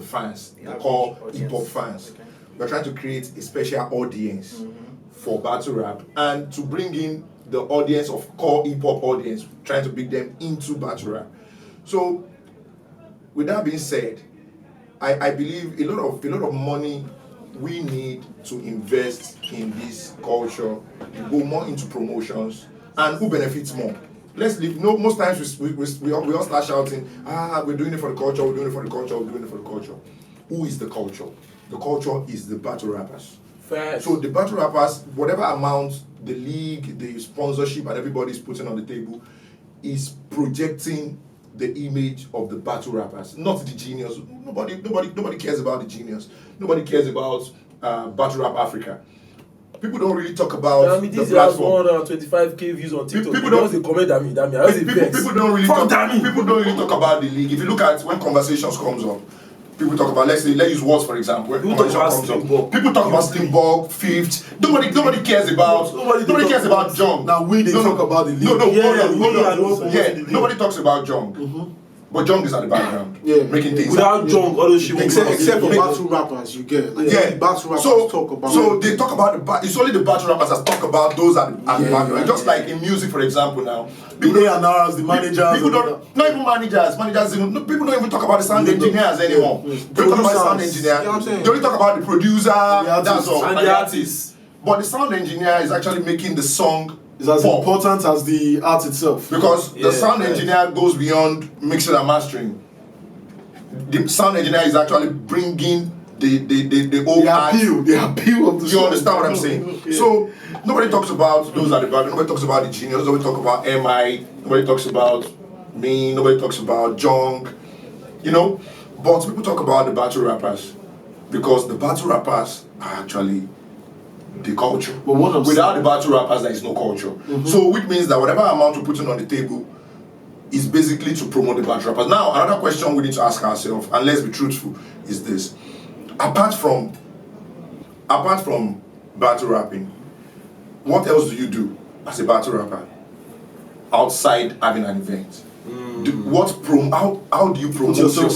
fans, the core hip hop fans. Okay. We're trying to create a special audience for battle rap, and to bring in the audience of core hip hop audience, trying to bring them into battle rap. So, with that being said, I believe a lot of money we need to invest in this culture, go more into promotions, and who benefits more. Let's leave. No, most times we all start shouting, we're doing it for the culture, we're doing it for the culture, we're doing it for the culture. Who is the culture? The culture is the battle rappers. Facts. So the battle rappers, whatever amount the league, the sponsorship, and everybody's putting on the table, is projecting the image of the battle rappers, not the genius. Nobody cares about the genius. Nobody cares about battle rap Africa. People don't really talk about this the has platform. 125k views on TikTok. People don't comment Dami. People don't really talk about the league. If you look at when conversations comes up, people talk about, let's use words for example. When People talk conversation about comes up, people talk about Slimborg, Fifth. Nobody cares about. Nobody cares about Jung. Now we talk about the league. Hold on. Yeah. Nobody talks about Jung. But Jung is at the background, making things. Without Jung, all those shit will Except for battle rappers, you get. Battle rappers talk about. So they talk about it's only the battle rappers that talk about those at the background. Just like in music, for example, now. They are now as the managers. People don't, not even managers. People don't even talk about the sound engineers anymore. They don't talk about the sound engineer. They only talk about the producer. That's all. And the artists. But the sound engineer is actually making the song. It's as important as the art itself. Because the sound engineer goes beyond mixing and mastering. The sound engineer is actually bringing the whole the appeal of the You song. understand what I'm saying? Yeah. So nobody talks about those at the back. Nobody talks about the genius. Nobody talks about MI. Nobody talks about me. Nobody talks about Jung. But people talk about the battle rappers, because the battle rappers are actually the culture. But without the battle rappers, there is no culture. So which means that whatever amount we're putting on the table is basically to promote the battle rappers. Now, another question we need to ask ourselves, and let's be truthful, is this: apart from battle rapping, what else do you do as a battle rapper outside having an event? How do you promote yourself?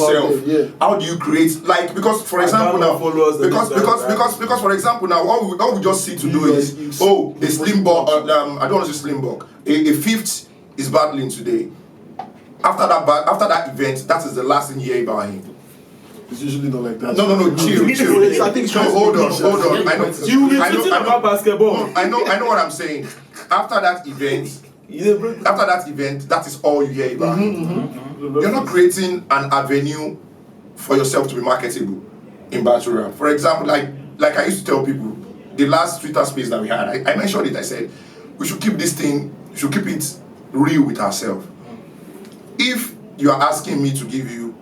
How do you create, because for example now, because for example now, all we just see to do is a Slimborg. I don't want to say Slimborg. A Fifth is battling today. After that event, that is the last thing you hear about him. It's usually not like that. No, chill. I think Hold on. I know. You will be about basketball. I know what I'm saying. After that event, that is all you hear about. You're not creating an avenue for yourself to be marketable in battle rap. For example, like I used to tell people, the last Twitter space that we had, I mentioned it. I said we should keep this thing. We should keep it real with ourselves. If you are asking me to give you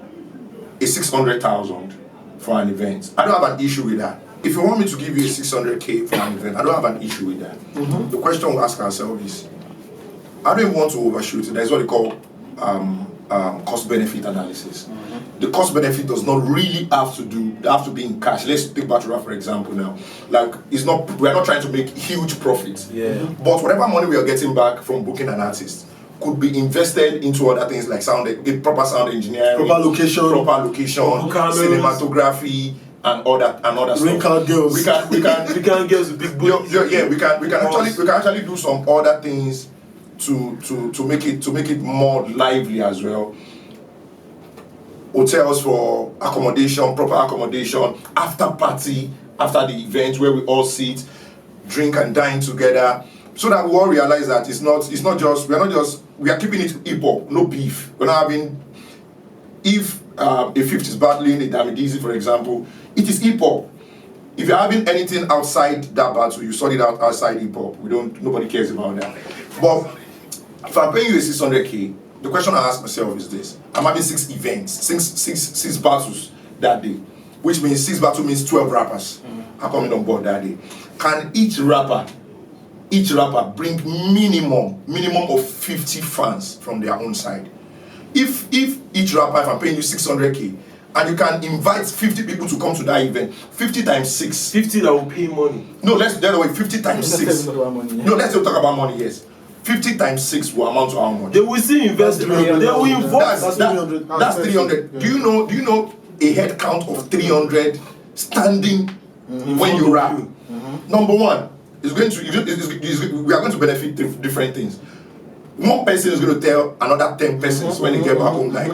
a 600,000 for an event, I don't have an issue with that. If you want me to give you a 600k for an event, I don't have an issue with that. The question we ask ourselves is, I don't even want to overshoot it. That's what they call cost-benefit analysis. The cost-benefit does not really have to be in cash. Let's take battle rap for example now. We are not trying to make huge profits. Yeah. But whatever money we are getting back from booking an artist, could be invested into other things like proper sound engineering, Proper location, cinematography, and all that stuff. Ring card girls. We can girls with big booty. Yeah, we can actually do some other things to make it more lively as well. Hotels for accommodation, proper accommodation, after party, after the event where we all sit, drink and dine together, so that we all realize that we are keeping it hip hop, no beef. We're not having, if a fifth is battling a Damidizi, for example, it is hip hop. If you're having anything outside that battle, you sort it out outside hip hop. Nobody cares about that. But if I'm paying you a 600K, the question I ask myself is this: I'm having 6 events, six battles that day, which means 6 battles means 12 rappers are coming on board that day. Can each rapper bring minimum of 50 fans from their own side? If each rapper, if I'm paying you 600K, and you can invite 50 people to come to that event, 50 times 6. 50 that will pay money. No, let's the other way, 50 times 6. No, let's not talk about money, yes. 50 times 6 will amount to how much? They will still invest. They will involve. That's 300. Do you know a head count of 300 standing when you rap? Number one, we are going to benefit different things. One person is going to tell another 10 persons when they get back home, like,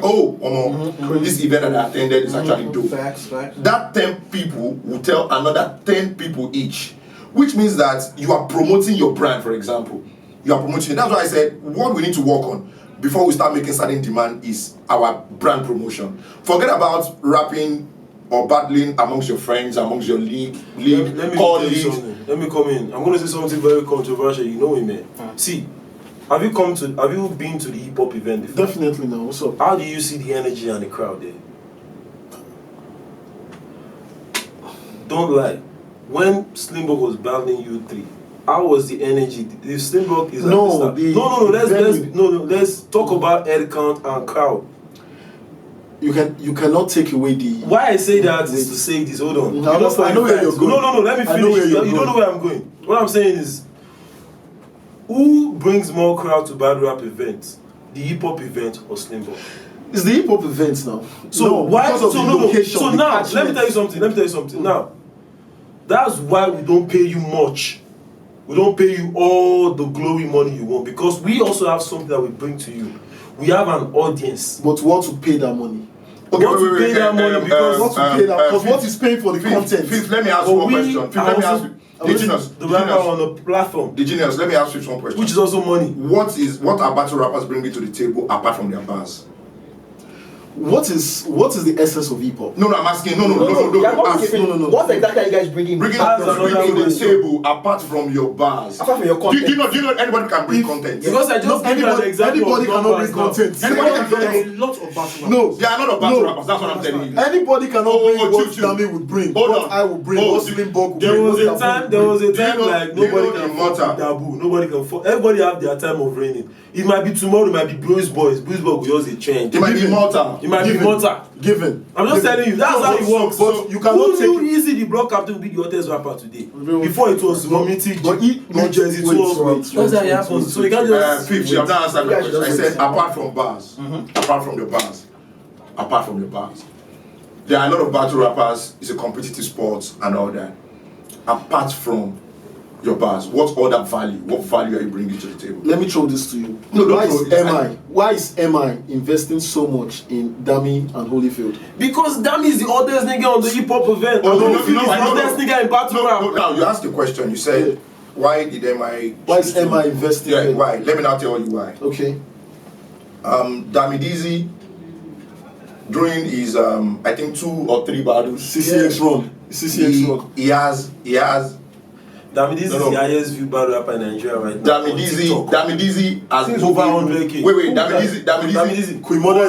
this event that I attended is actually dope. That 10 people will tell another 10 people each, which means that you are promoting your brand, for example. You are promoting it. That's why I said what we need to work on before we start making certain demand is our brand promotion. Forget about rapping or battling amongst your friends, amongst your league. Let me come in. I'm going to say something very controversial. You know me, man. See, have you been to the hip hop event before? Definitely no. What's up? How do you see the energy and the crowd there? Don't lie. When Slimbock was battling U3, how was the energy? If Slimbock is let's talk about head count and crowd. You cannot take away the. Why I say that is to say this. Hold on. I know where you're going. No. Let me finish. You don't know where I'm going. What I'm saying is, who brings more crowd to battle rap events? The hip hop event or Slimbock? It's the hip hop events now. So why? Because of the location, So now let me tell you something. Now, that's why we don't pay you much. We don't pay you all the glory money you want, because we also have something that we bring to you. We have an audience. But what to pay that money? Okay, what to pay that money because what is paying for the content? Fifth, let me ask you one question. Let me ask you. The rapper on the platform. DayGenius, let me ask you one question. Which is also money. What are battle rappers bringing to the table apart from their bars? What is the essence of hip hop? No, I'm asking. No. What exactly are you guys bringing? Bringing to the table apart from your bars. Apart from your content. Do you know anybody can bring content? Because I just give you an example. Anybody cannot bring content. Anybody can There bring are a lot of battle rappers. No, there are a lot of battle rappers. That's what I'm telling you. anybody cannot bring what Dami would bring. What I would bring. What Slimbock would bring. There was a time like nobody can Immortal. taboo. Nobody can. Everybody have their time of reigning. It might be tomorrow. It might be Bruce Boys. Bruce Boys will just a change. It might be Immortal. It might be Immortal. Given. I'm just telling you, that's how it works. But you cannot Who knew Easy the block captain would be the hottest rapper today? Before it was Momiti, no Jersey, that's how it happens. So you can't just. Fifth, you have not answered my question. I said apart from bars, apart from your bars, there are a lot of battle rappers. It's a competitive sport and all that. Apart from your bars, what value are you bringing to the table? Let me throw this to you. No, Why is MI investing so much in Dami and Holyfield? Because Dami is the oldest nigga on the hip hop event. Oh, no, He's the oldest nigga in battle rap. Now you asked the question. You said, why did MI? Why is MI investing? Yeah, why? Let me now tell you why. Okay. Damidizi during his I think 2 or 3 battles. CCX run. He has. Damidizi is the highest viewed battle rapper in Nigeria right now. Damidizi has over 100K. Wait, Damidizi. Quimoda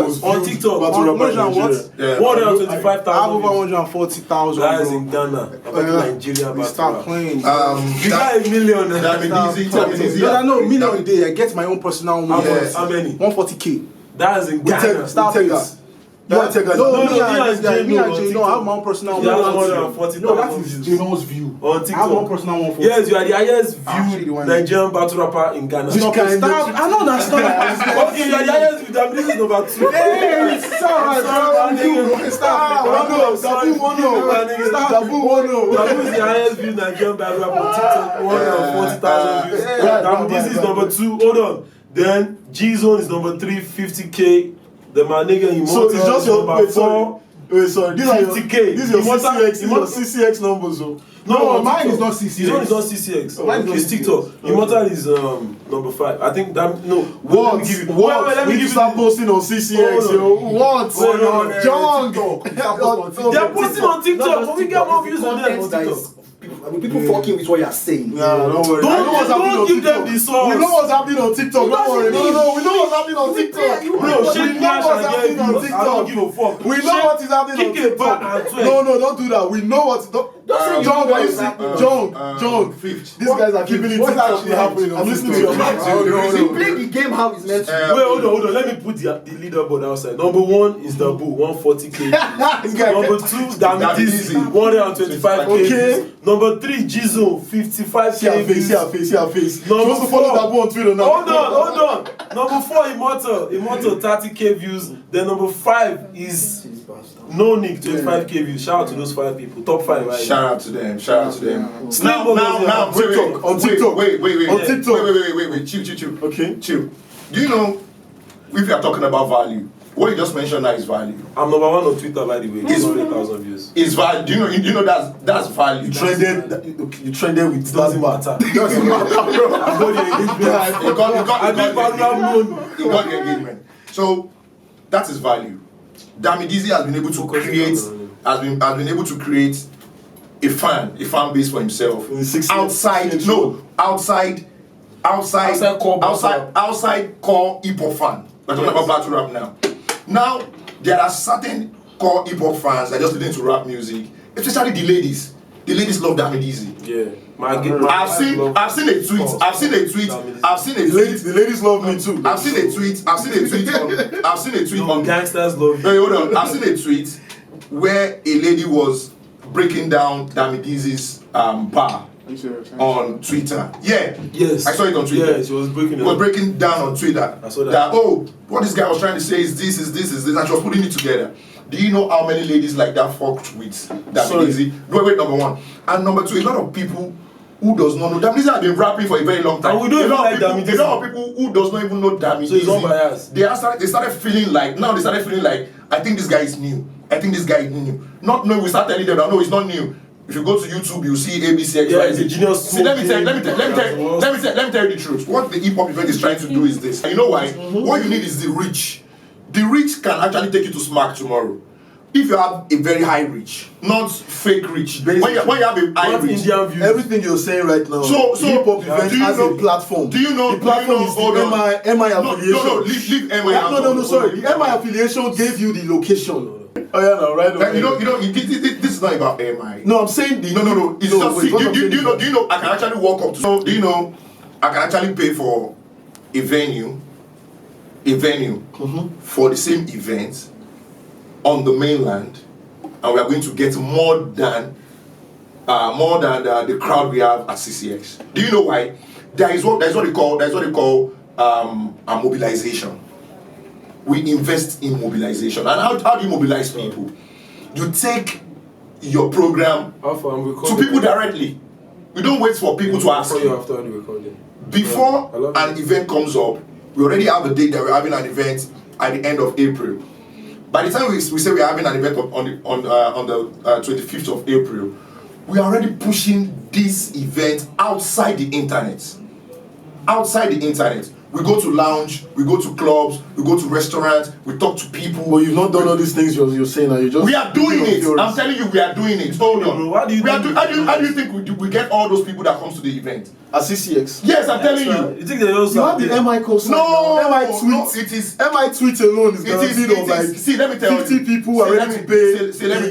is on TikTok. battle rapper in Nigeria. 125,000. I have over 140,000. Guys in Ghana. Nigeria We start playing. You got $1 million. Damidizi. No, no, million a day. I get my own personal money. Yes. How many? 140K. That's in Ghana. Start with. You want to take a No, look? me and this guy, me and on Jay, no, I have my own personal You have one. 140,000 No, that is views. Jay's view. On I have TikTok. one personal one for Yes, you are the highest Actually, viewed one. Nigerian battle rapper in Ghana. Stop, kind stop. of- I don't understand. Okay, you are the highest viewed. This is number 2. Hey, it's alright, bro. Stop. Dabu 1-0. Stop. Dabu 1-0. Dabu is the highest viewed Nigerian battle rapper on TikTok. 140,000 views. Dabu, this is number 2. Hold on. Then G-Zone is number 3, 50K. Then my nigga Immortal So it's just is your number 4. sorry. These are your 50K. These are your Immortal- CCX. These are your CCX numbers. So. No, mine TikTok. is not CCX. His own is not CCX. Mine is not It's TikTok. CCX. Immortal is number 5. I think that no. What? Let me give you. What? Wait, let me We give you. start posting on CCX, Hold yo. on. What? Hold on. Jong. They are posting on TikTok, but we get more views on them on TikTok. People fucking with what you're saying. Nah, don't worry. Don't- I know what's happening don't on give them TikTok. the source. We know what's happening on TikTok. Don't worry. No. We know what's happening on TikTok. Bro, shake We know cash what's and happening get on views. I don't TikTok. give a fuck. We know what is happening on Kick it back TikTok. and twerk. No, don't do that. We know what's. John, are you see? John, Fifth. these guys are keeping it What's TikTok. actually happening on I'm listening to your If you play the game how it's meant to. Wait, hold on. Let me put the leaderboard outside. Number 1 is Dabu, 140K. This guy. Number 2, Damidizi, 125K. Okay. Number 3, Jizo, 55K. See her face. Number Supposed to follow 4. Dabu on Twitter now. Hold on. Number 4, Immortal, 30K views. Then number 5 is No Nick, 25K views. Shout out to those 5 people. Top 5, right? Shout out to them. Snap Now, TikTok, on TikTok. Wait. On TikTok. Wait. Chill. Okay. Chill. Do you know, if you are talking about value, what you just mentioned now is value. I'm number 1 on Twitter, by the way. 100,000 views. Is value. Do you know that's value? You trended with It doesn't matter. Doesn't matter, bro. I got the engagement. You got I think you got the engagement. So that is value. Damidizi has been able to create a fan base for himself outside core hip hop fan. We're talking about battle rap now. Now there are certain core hip hop fans that just listen to rap music, especially the ladies. The ladies love Damidizi. Yeah. I've seen a tweet. The ladies love me too. I've seen a tweet on Gangsters love you. Hey, hold on. I've seen a tweet where a lady was breaking down Damidizi's bar on Twitter. Yeah. Yes. I saw it on Twitter. Yeah, she was breaking She was breaking down on Twitter. I saw that. What this guy was trying to say is this, and she was putting it together. Do you know how many ladies like that fucked with Damidizi? Wait, number 1. And number 2, a lot of people who does not know Damidizi have been rapping for a very long time. And we don't a lot even like of people, who does not even know Damidizi. So it's not bias. They started feeling like I think this guy is new. Not knowing, we start telling them that no, it's not new. If you go to YouTube, you see ABC. Yeah, it's a genius. See, let me tell you the truth. What the hip hop event is trying to do is this. And you know why? What you need is the reach. The reach can actually take you to smack tomorrow. If you have a very high reach, not fake reach. When you have a high reach, Indian views. Everything you're saying right now, So hip hop event has a platform. Do you know? The platform is the MI affiliation. No, leave MI out. No, sorry. The MI affiliation gave you the location. Oh yeah, no, right. Like, this is not about MI. No, I'm saying the. No. It's just, wait, do you know? I can actually walk up to. So, do you know? I can actually pay for a venue for the same event on the mainland, and we are going to get more than the crowd we have at CCX. Do you know why? There is what they call mobilization. We invest in mobilization. And how do you mobilize people? You take your program to people directly. We don't wait for people to ask you. After the recording. Before an event comes up, we already have a date that we're having an event at the end of April. By the time we say we're having an event on the 25th of April, we are already pushing this event outside the internet. We go to lounge, we go to clubs, we go to restaurants, we talk to people. But you've not done all these things you're saying now. We are doing it. I'm telling you, we are doing it. Hold on. Bro, how do you think we get all those people that comes to the event? At CCX. Yes, I'm telling you. You think they also You have the MI cosign. No, MI tweet. no, it is. MI tweet alone is guaranteed of like. See, let me tell 50 you. people are ready to pay. Let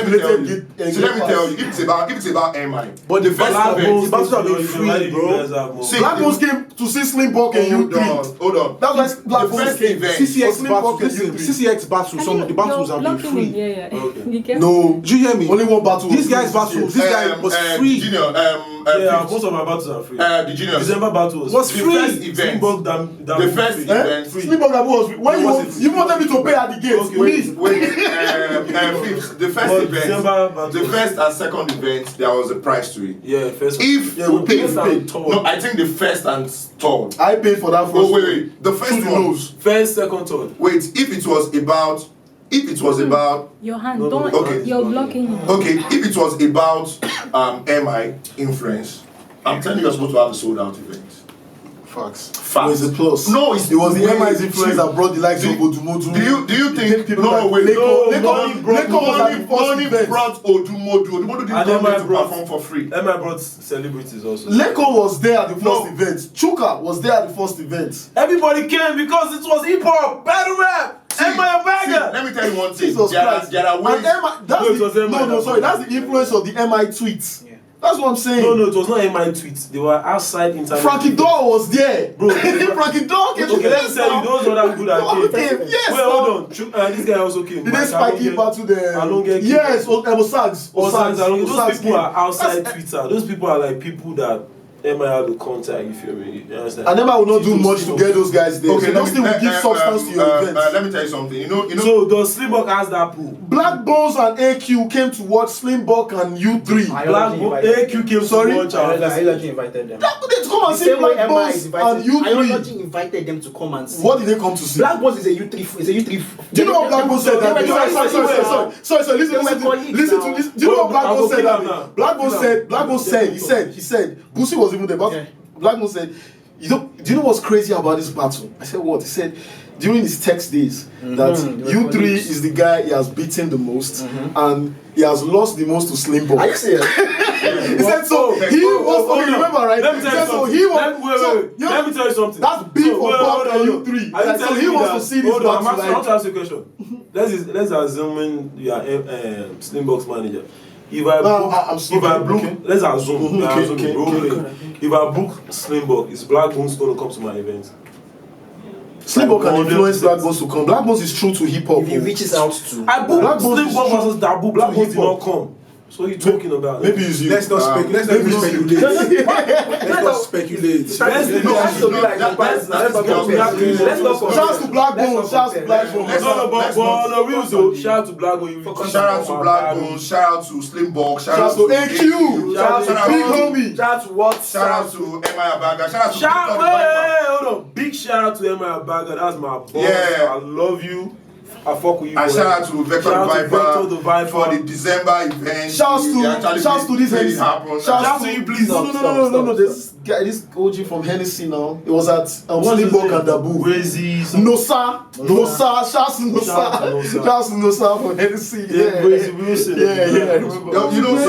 me tell you. If it's about MI, But the first Black event, Bones have been free, bro. See, Black Bones came to see Slim Buck and you Hold on. That's why Black The first event. CCX Slim battle. Buck and Listen, U3. CCX battle. Some of the battles have been free. Yeah. Okay. Be careful. No, do you hear me? Only one battle. This guy's battle. This guy was free. Yeah, most of my battles are free. DayGenius. December battles Was The free. first event. The first event. Slim Buck that was when Was it you wanted me to pay at the gate. Okay, Please. Fifth, the first But event, December battles. the first and second event, there was a price to it. Yeah, first one. If Yeah, we paid. no, I think the first and third. I paid for that first. Oh wait, the first Through the one. nose. First, second, third. Wait, if it was about, Your hand, No, don't. okay. You're blocking him. okay, if it was about MI influence, I'm telling you, you're supposed to have a sold out event. Facts. Facts. It was a plus. No, It was the wait, MI's influence that brought the likes of Odumodu. Do you think people no like wait Leko money brought Odumodu didn't And come there MI to brought- perform for free. MI brought celebrities also. Leko was there at the first No. event. Chuka was there at the first event. Everybody came because it was hip hop, battle rap, MI See, Bagger. let me tell you one thing. Jesus There Christ. are And ways. MI, that's No, it was the, MI no, that sorry, was- that's the influence of the MI tweets. That's what I'm saying. No, it was not MI tweets. They were outside internet. Frankie Dore was there. Bro, Frankie Dore came to Okay, let me tell you, those other people that came. Yes, Wait, hold on. This guy also came. Did they spike him battle the? Alonge- Yes, Osags. Osags, Alonge. Those people came. are outside That's- Twitter. Those people are like people that MI had to contact, you feel me? You understand? And MI will not do much to Tito. get those guys there. Okay, So those things will give substance to your event. Let me tell you something. You know. So does Slim Buck has that pool? Black Bones and AQ came to watch Slim Buck and U3. Black AQ came Sorry? to watch our festival. Ayolaji invited them. They come and The see same way Black MI Bones is and invited. U3. Ayolaji invited them to come and see. What did they come to see? Black Bones is a U3. Is a U3. Do you know what Black Bones said that day? Sorry. Listen to this. Do you know what Black Bones said that day? Black Bones said, he said, Boosie was even there. But Black Bones said, do you know what's crazy about this battle? I said, what? He said, during his text days, that U3 is the guy he has beaten the most, and he has lost the most to Slim Buck. Are you serious? He said so. He was. Okay, remember, right? Let me He tell said you so. something. He was. Let me tell you something. That's beef So, for wait, Buck and hold on. U3. Are you Like, so telling he me wants that? to see this Hold on, battle. I want to ask you a question. Let's assume you are Slim Buck's manager. If I book, okay. let's assume. Okay. If I book Slim Buck, is Black Bones going to come to my event? Slim Buck can influence Black Bones to come. Black Bones is true to hip hop. If he reaches out to. I booked Black Bones Slim is Buck true versus Dabu. Black to Bones did hip-hop. not come. So you talking about? Maybe it's you. Let's not speculate. Let's not speculate. Let's not speculate. Let's not compare. Shouts to Black Bones. Shouts to Black Bones. On a real though, shout out to Black Bones. Shout out to Black Bones. Shout out to Slim Buck. Shouts to AQ. Shout out Big to homie. Shout out to what? Shout out to MI Abaga. Shout out to Shout Victor the Viper. hold on. Big shout out to Emma Bagger. That's my boss. Yeah. I love you. I fuck with you. And boy. shout out to Vector Shout out to Vector the Viper. for the December event. Shouts to this Hennessy. Shouts Shout to you, please. No. This guy, this OG from Hennessy now. It was at Slim Buck and Dabu. Crazy. Nosa. Shouts to Nosa. Shout out to Nosa. Shouts to Nosa from Hennessy. Crazy Wilson. Yeah. You know, so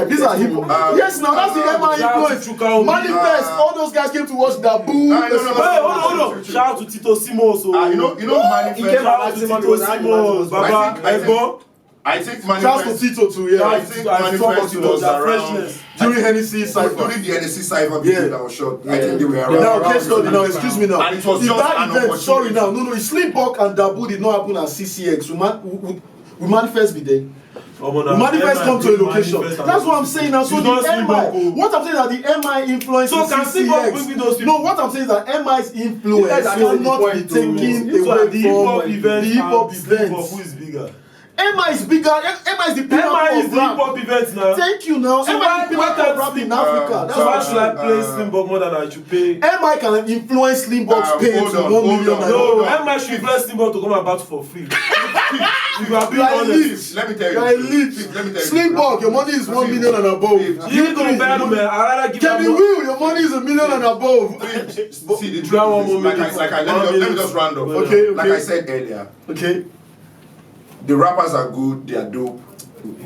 These are hip hop. Yes, now that's the MI Shout out to influence. Chuka. Manifest. All those guys came to watch Dabu. Hold on. Shout out to Tito Simos. you know, Manifest. Shout out to Tito Simos. Baba, Ego. I think Shouts to Manifest. Tito too, yeah. I think Manifest was around During Hennessy cypher. during the NSC cypher Yeah. video that was shot. I think they were around. Now, case study now, excuse me now. And it was If just that an event, sorry opportunity. now, no, Slim Buck and Dabu did not happen at CCX. We manifest be there. We manifest come to a location. That's what I'm saying now. So the MI, what I'm saying is that the MI influence So can Slim Buck bring me those CCX. people? No, what I'm saying is that MI's influence guys are missing the cannot be point too. taken The away hip hop from event. the hip hop Who events. is bigger? MI is bigger. MI is the MI pinnacle is of the hip rap. hop event now. Thank you now. So MI why is the pinnacle of rap in Africa. That's So why why should I play Slim Buck more than I should pay? MI can influence Slim Buck's pay hold to on, 1 hold million. on. No, MI should play Slim Buck to come and battle for free. If you are being honest. Let me tell you. You're elite. Let me tell you. Slim Buck, your money is 1 million and above. You need to battle, man. I'd rather give Kenny them Will, your money is 1 million and above. See, the That one truth is, more let me just round up. Okay. Like I said earlier, Okay. the rappers are good, they are dope,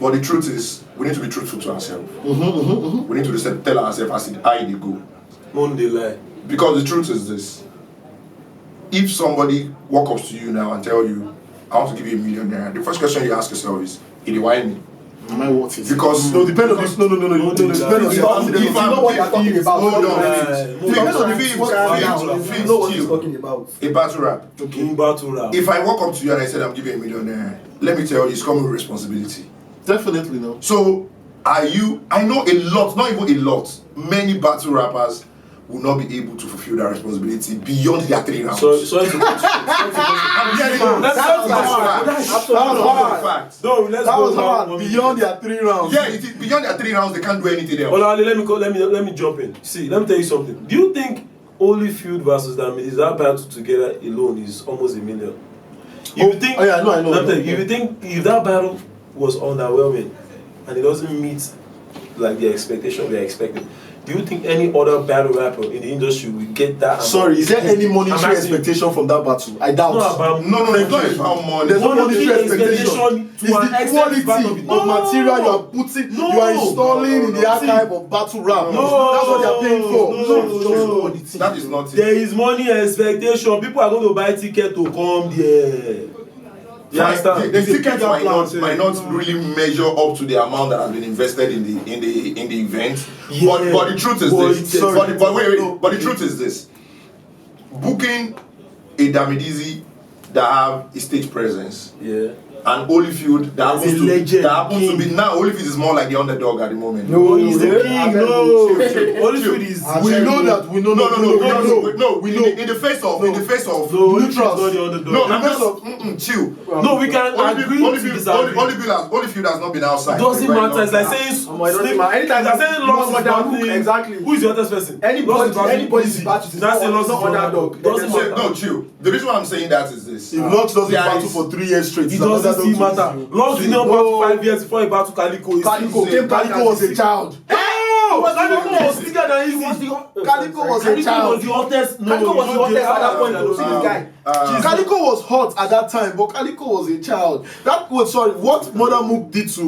but the truth is, we need to be truthful to ourselves. We need to just tell ourselves how they go. Monday lie. Because the truth is this: if somebody walk up to you now and tell you, "I want to give you $1 million," the first question you ask yourself is, "Did he whine me?" Am I worth it? Because no, depend on this. No. Depend on the If you know what you're talking about, hold on, depends on the Fifth, you know what he's chill. talking about. A battle rap. Okay. Battle rap. If I walk up to you and I said I'm giving you $1 million, let me tell you, it's coming with responsibility. Definitely no. So, I know a lot, not even a lot, many battle rappers will not be able to fulfill that responsibility beyond their 3 rounds. So That's a fact. No, let's That go was hard. Beyond their 3 rounds. Yeah, it is beyond their 3 rounds, they can't do anything else. Hold on, let me jump in. See, let me tell you something. Do you think Holyfield versus that battle together alone is almost $1 million? If you think, I know. If you think if that battle was underwhelming and it doesn't meet like the expectation we are expecting, do you think any other battle rapper in the industry will get that? Sorry, is there any monetary expectation from that battle? I doubt. No, it's not about money. There's no monetary expectation. It's It's the quality of material you are putting, you are installing in the archive of battle rap. That's what they are paying for. No. That is not it. There is money expectation. People are going to buy ticket to come there. You understand? The tickets might not really measure up to the amount that has been invested in the event. Yeah. But the truth is this. But the truth is this. Booking a Damidizi that have a stage presence. Yeah. And Holyfield that happens to be now. Holyfield is more like the underdog at the moment. No, he's the king. No, Holyfield is. We know that. We know. No. We know. In the face of neutrals. No, I'm just chill. No, we can agree to disagree. Holyfield has not been outside. Doesn't matter. It's like saying. Anytime they're saying lost is bad. Exactly. Who is the hottest person? Anybody's battle is That's a loss not underdog. Doesn't matter. No, chill. The reason why I'm saying that is this. If Lux doesn't battle for 3 years straight, it doesn't still matter. Lux did not battle 5 years before he battled Calico. Calico was a child. Calico was bigger than easy. Calico was a child. Was the hottest. Calico was the hottest at that point. See this guy. Calico was hot at that time, but Calico was a child. What Mother Mook did to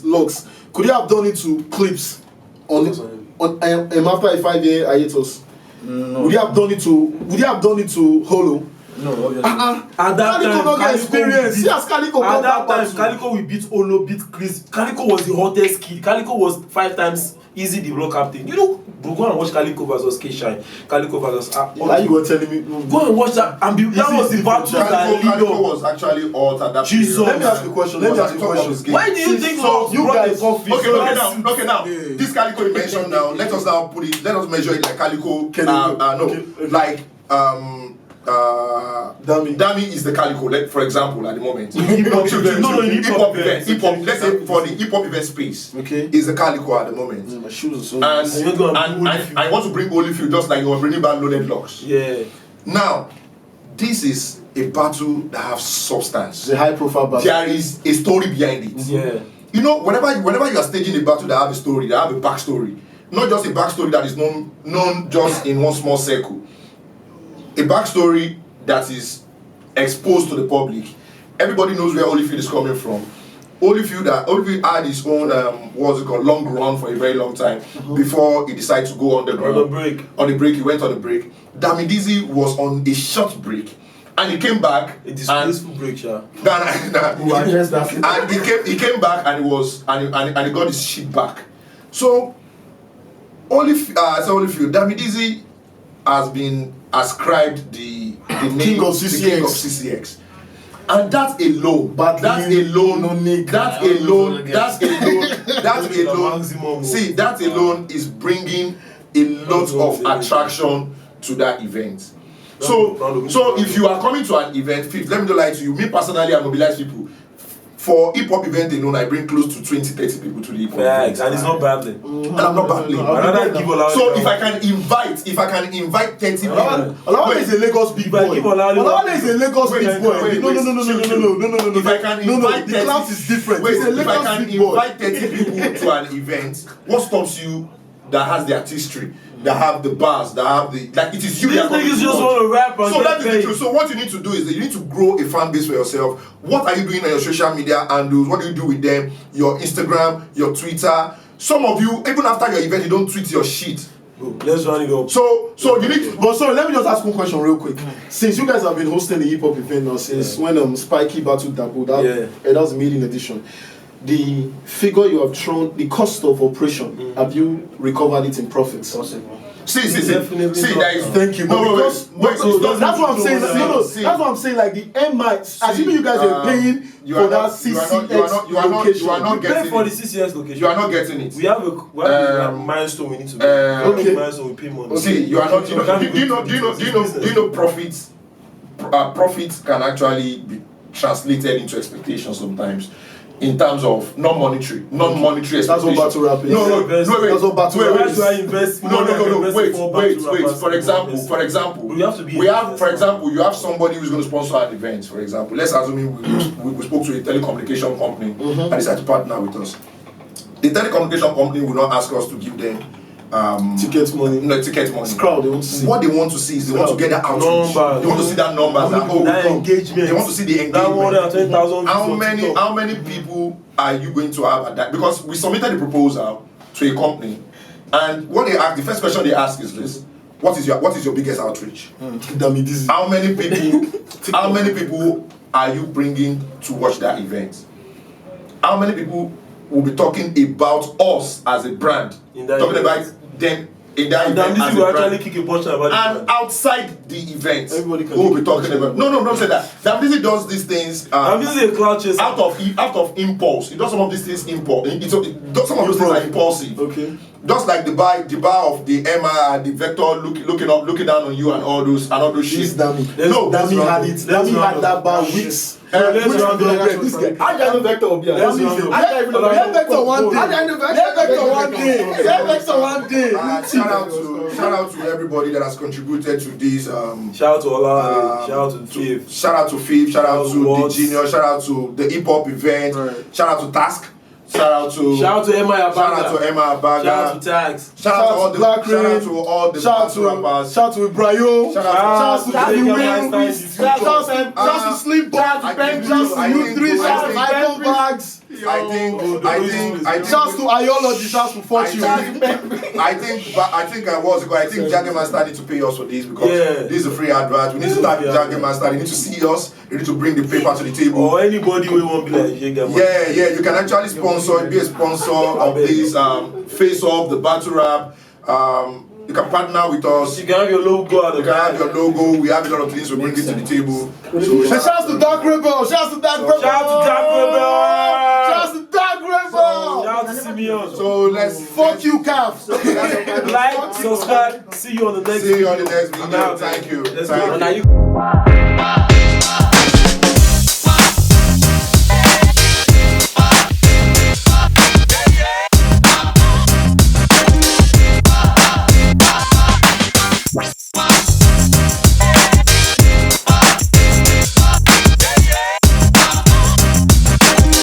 Lux, could he have done it to Clips on after a 5-year hiatus? No. Would he have done it to Holo? No, obviously. At that Calico time, not get experience. Yes, Calico at got that time, battle. Calico will beat Olo, beat Chris. Calico was the hottest kid. Calico was 5 times easy the block captain. You know, bro, go and watch Calico versus K-Shine. Calico versus. Why you gonna telling me? Go and watch that. And that was the battle that Calico was actually hot at that Jesus. period. Let me ask you a question. Why do you think so? You guys coffee? Okay, now. This Calico you mentioned now. Let us measure it like Calico. Dami is the Calico, for example, at the moment. Hip hop event. Let's say for the hip hop event space, is the Calico at the moment. My shoes are so and I want to bring Holyfield just like you were bringing back Loaded Locks. Yeah. Now, this is a battle that has substance. It's a high profile battle. There is a story behind it. Yeah. You know, whenever you are staging a battle that have a story, that have a backstory, not just a backstory that is known just in one small circle. A backstory that is exposed to the public. Everybody knows where Holyfield is coming from. Holyfield had his own long run for a very long time before he decided to go underground. On the break, he went on the break. Damidizi was on a short break, and he came back. A disgraceful break, yeah. And he came back and he got his shit back. So Holyfield, Damidizi has been ascribed the name King of CCX. And that alone, that alone is bringing a lot of attraction to that event. So if you are coming to an event, let me not lie to you, me personally, I mobilize people. For hip hop event alone, I bring close to 20-30 people to the hip hop event. And it's not battling. And I'm not battling. So if I can invite 30 people. Olawale is a Lagos big boy. Olawale is a Lagos big boy. No. If I can invite the class is different. If I can invite 30 people to an event, what stops you that has the artistry, that have the bars, that have the it is you. These niggas just want to rap and so that is the truth. So what you need to do is that you need to grow a fan base for yourself. What are you doing on your social media handles? What do you do with them? Your Instagram, your Twitter. Some of you, even after your event, you don't tweet your shit. Let's run it up. So you need. But sorry, let me just ask one question real quick. Since you guys have been hosting the hip hop event now, since when Spikey battled Dabo, that was the maiden edition. the figure you have thrown, the cost of operation, have you recovered it in profits? Possible. See, Definitely see, not. there is. Thank you. No, But wait, because, wait, so wait, that's what I'm saying. see. That's what I'm saying. Like the MI, assuming you guys are paying for that CCX location. You are not Pay getting for the it. CCS location. You are not getting it. We have a milestone we need to make. Okay. Milestone we pay money. See, you are not. Do you know profits? Profits can actually be translated into expectations sometimes. In terms of non-monetary expectations. That's what battle rap is. No, wait. That's what battle rap is. Wait. For example, We have to be. we have, for example, you have somebody who's going to sponsor an event. For example, let's assume we spoke to a telecommunication company and decided to partner with us. The telecommunication company will not ask us to give them Ticket money. No, ticket money. It's crowd they want to see. What they want to see is they want to get that outreach. Numbers. They want to see that numbers. That engagement. They want to see the That engagement. 120,000. How many people are you going to have at that? Because we submitted the proposal to a company, and what they ask, the first question they ask is this: what is your biggest outreach? How many people are you bringing to watch that event? How many people will be talking about us as a brand? Talking about them in that event as a brand. Actually kick a portion about And outside the event, Everybody can who will be kick a talking about? No, don't say that. Damnisi does these things. I'm using a cloud chaser. Out of impulse. It does some of these things impulse. It does some of those things are impulsive. Okay. Just like the bar of the MR, the vector looking down on you and all those shit. This dummy. No, Dummy had it. Dummy had that bar weeks. Let's round up. This guy. I got no vector of here. Let's round up. I can't even get vector one day. I got no Get vector one day. Get vector one day. Shout out to everybody that has contributed to this. Shout out to Ola. Shout out to Thief. Shout out to Fif. Shout out to Watts. DayGenius. Shout out to the hip hop event. Right. Shout out to Task. Shout out to Emma Shout out to Emma Abaga. Shout out to Tags. Shout out to Black shout out Rain. to all the Shout battle rappers. out to Ibrahim. Shout Shout out out to Shout out to Daddy Jagan Will. Einstein. Shout out to Slim Bad. I think- Shout out to I think- U3. Shout out to I Icon Bags. I think Shout out to Ideology. Shout out to Fortune. I think Jagan Master need to pay us for this because this is a free advert. We need to start with Jagan Master. They need to see us. They need to bring the paper to the table. Or anybody who won't be like Jagan. Yeah. You can actually be a sponsor of this face off the battle rap. You can partner with us. You can have your logo. You can have your logo. We have a lot of things to bring it to the table. And shout out to Dark Rebel. Shout out to Dark Rebel. Shout out to Dark Rebel. Shout out to Dark Rebel. Shout out to Simeon. So let's Fuck you, Calf. Like, subscribe. See you on the next see you on the video. next video. I'm out. Thank you. Let's Thank go. you. And are you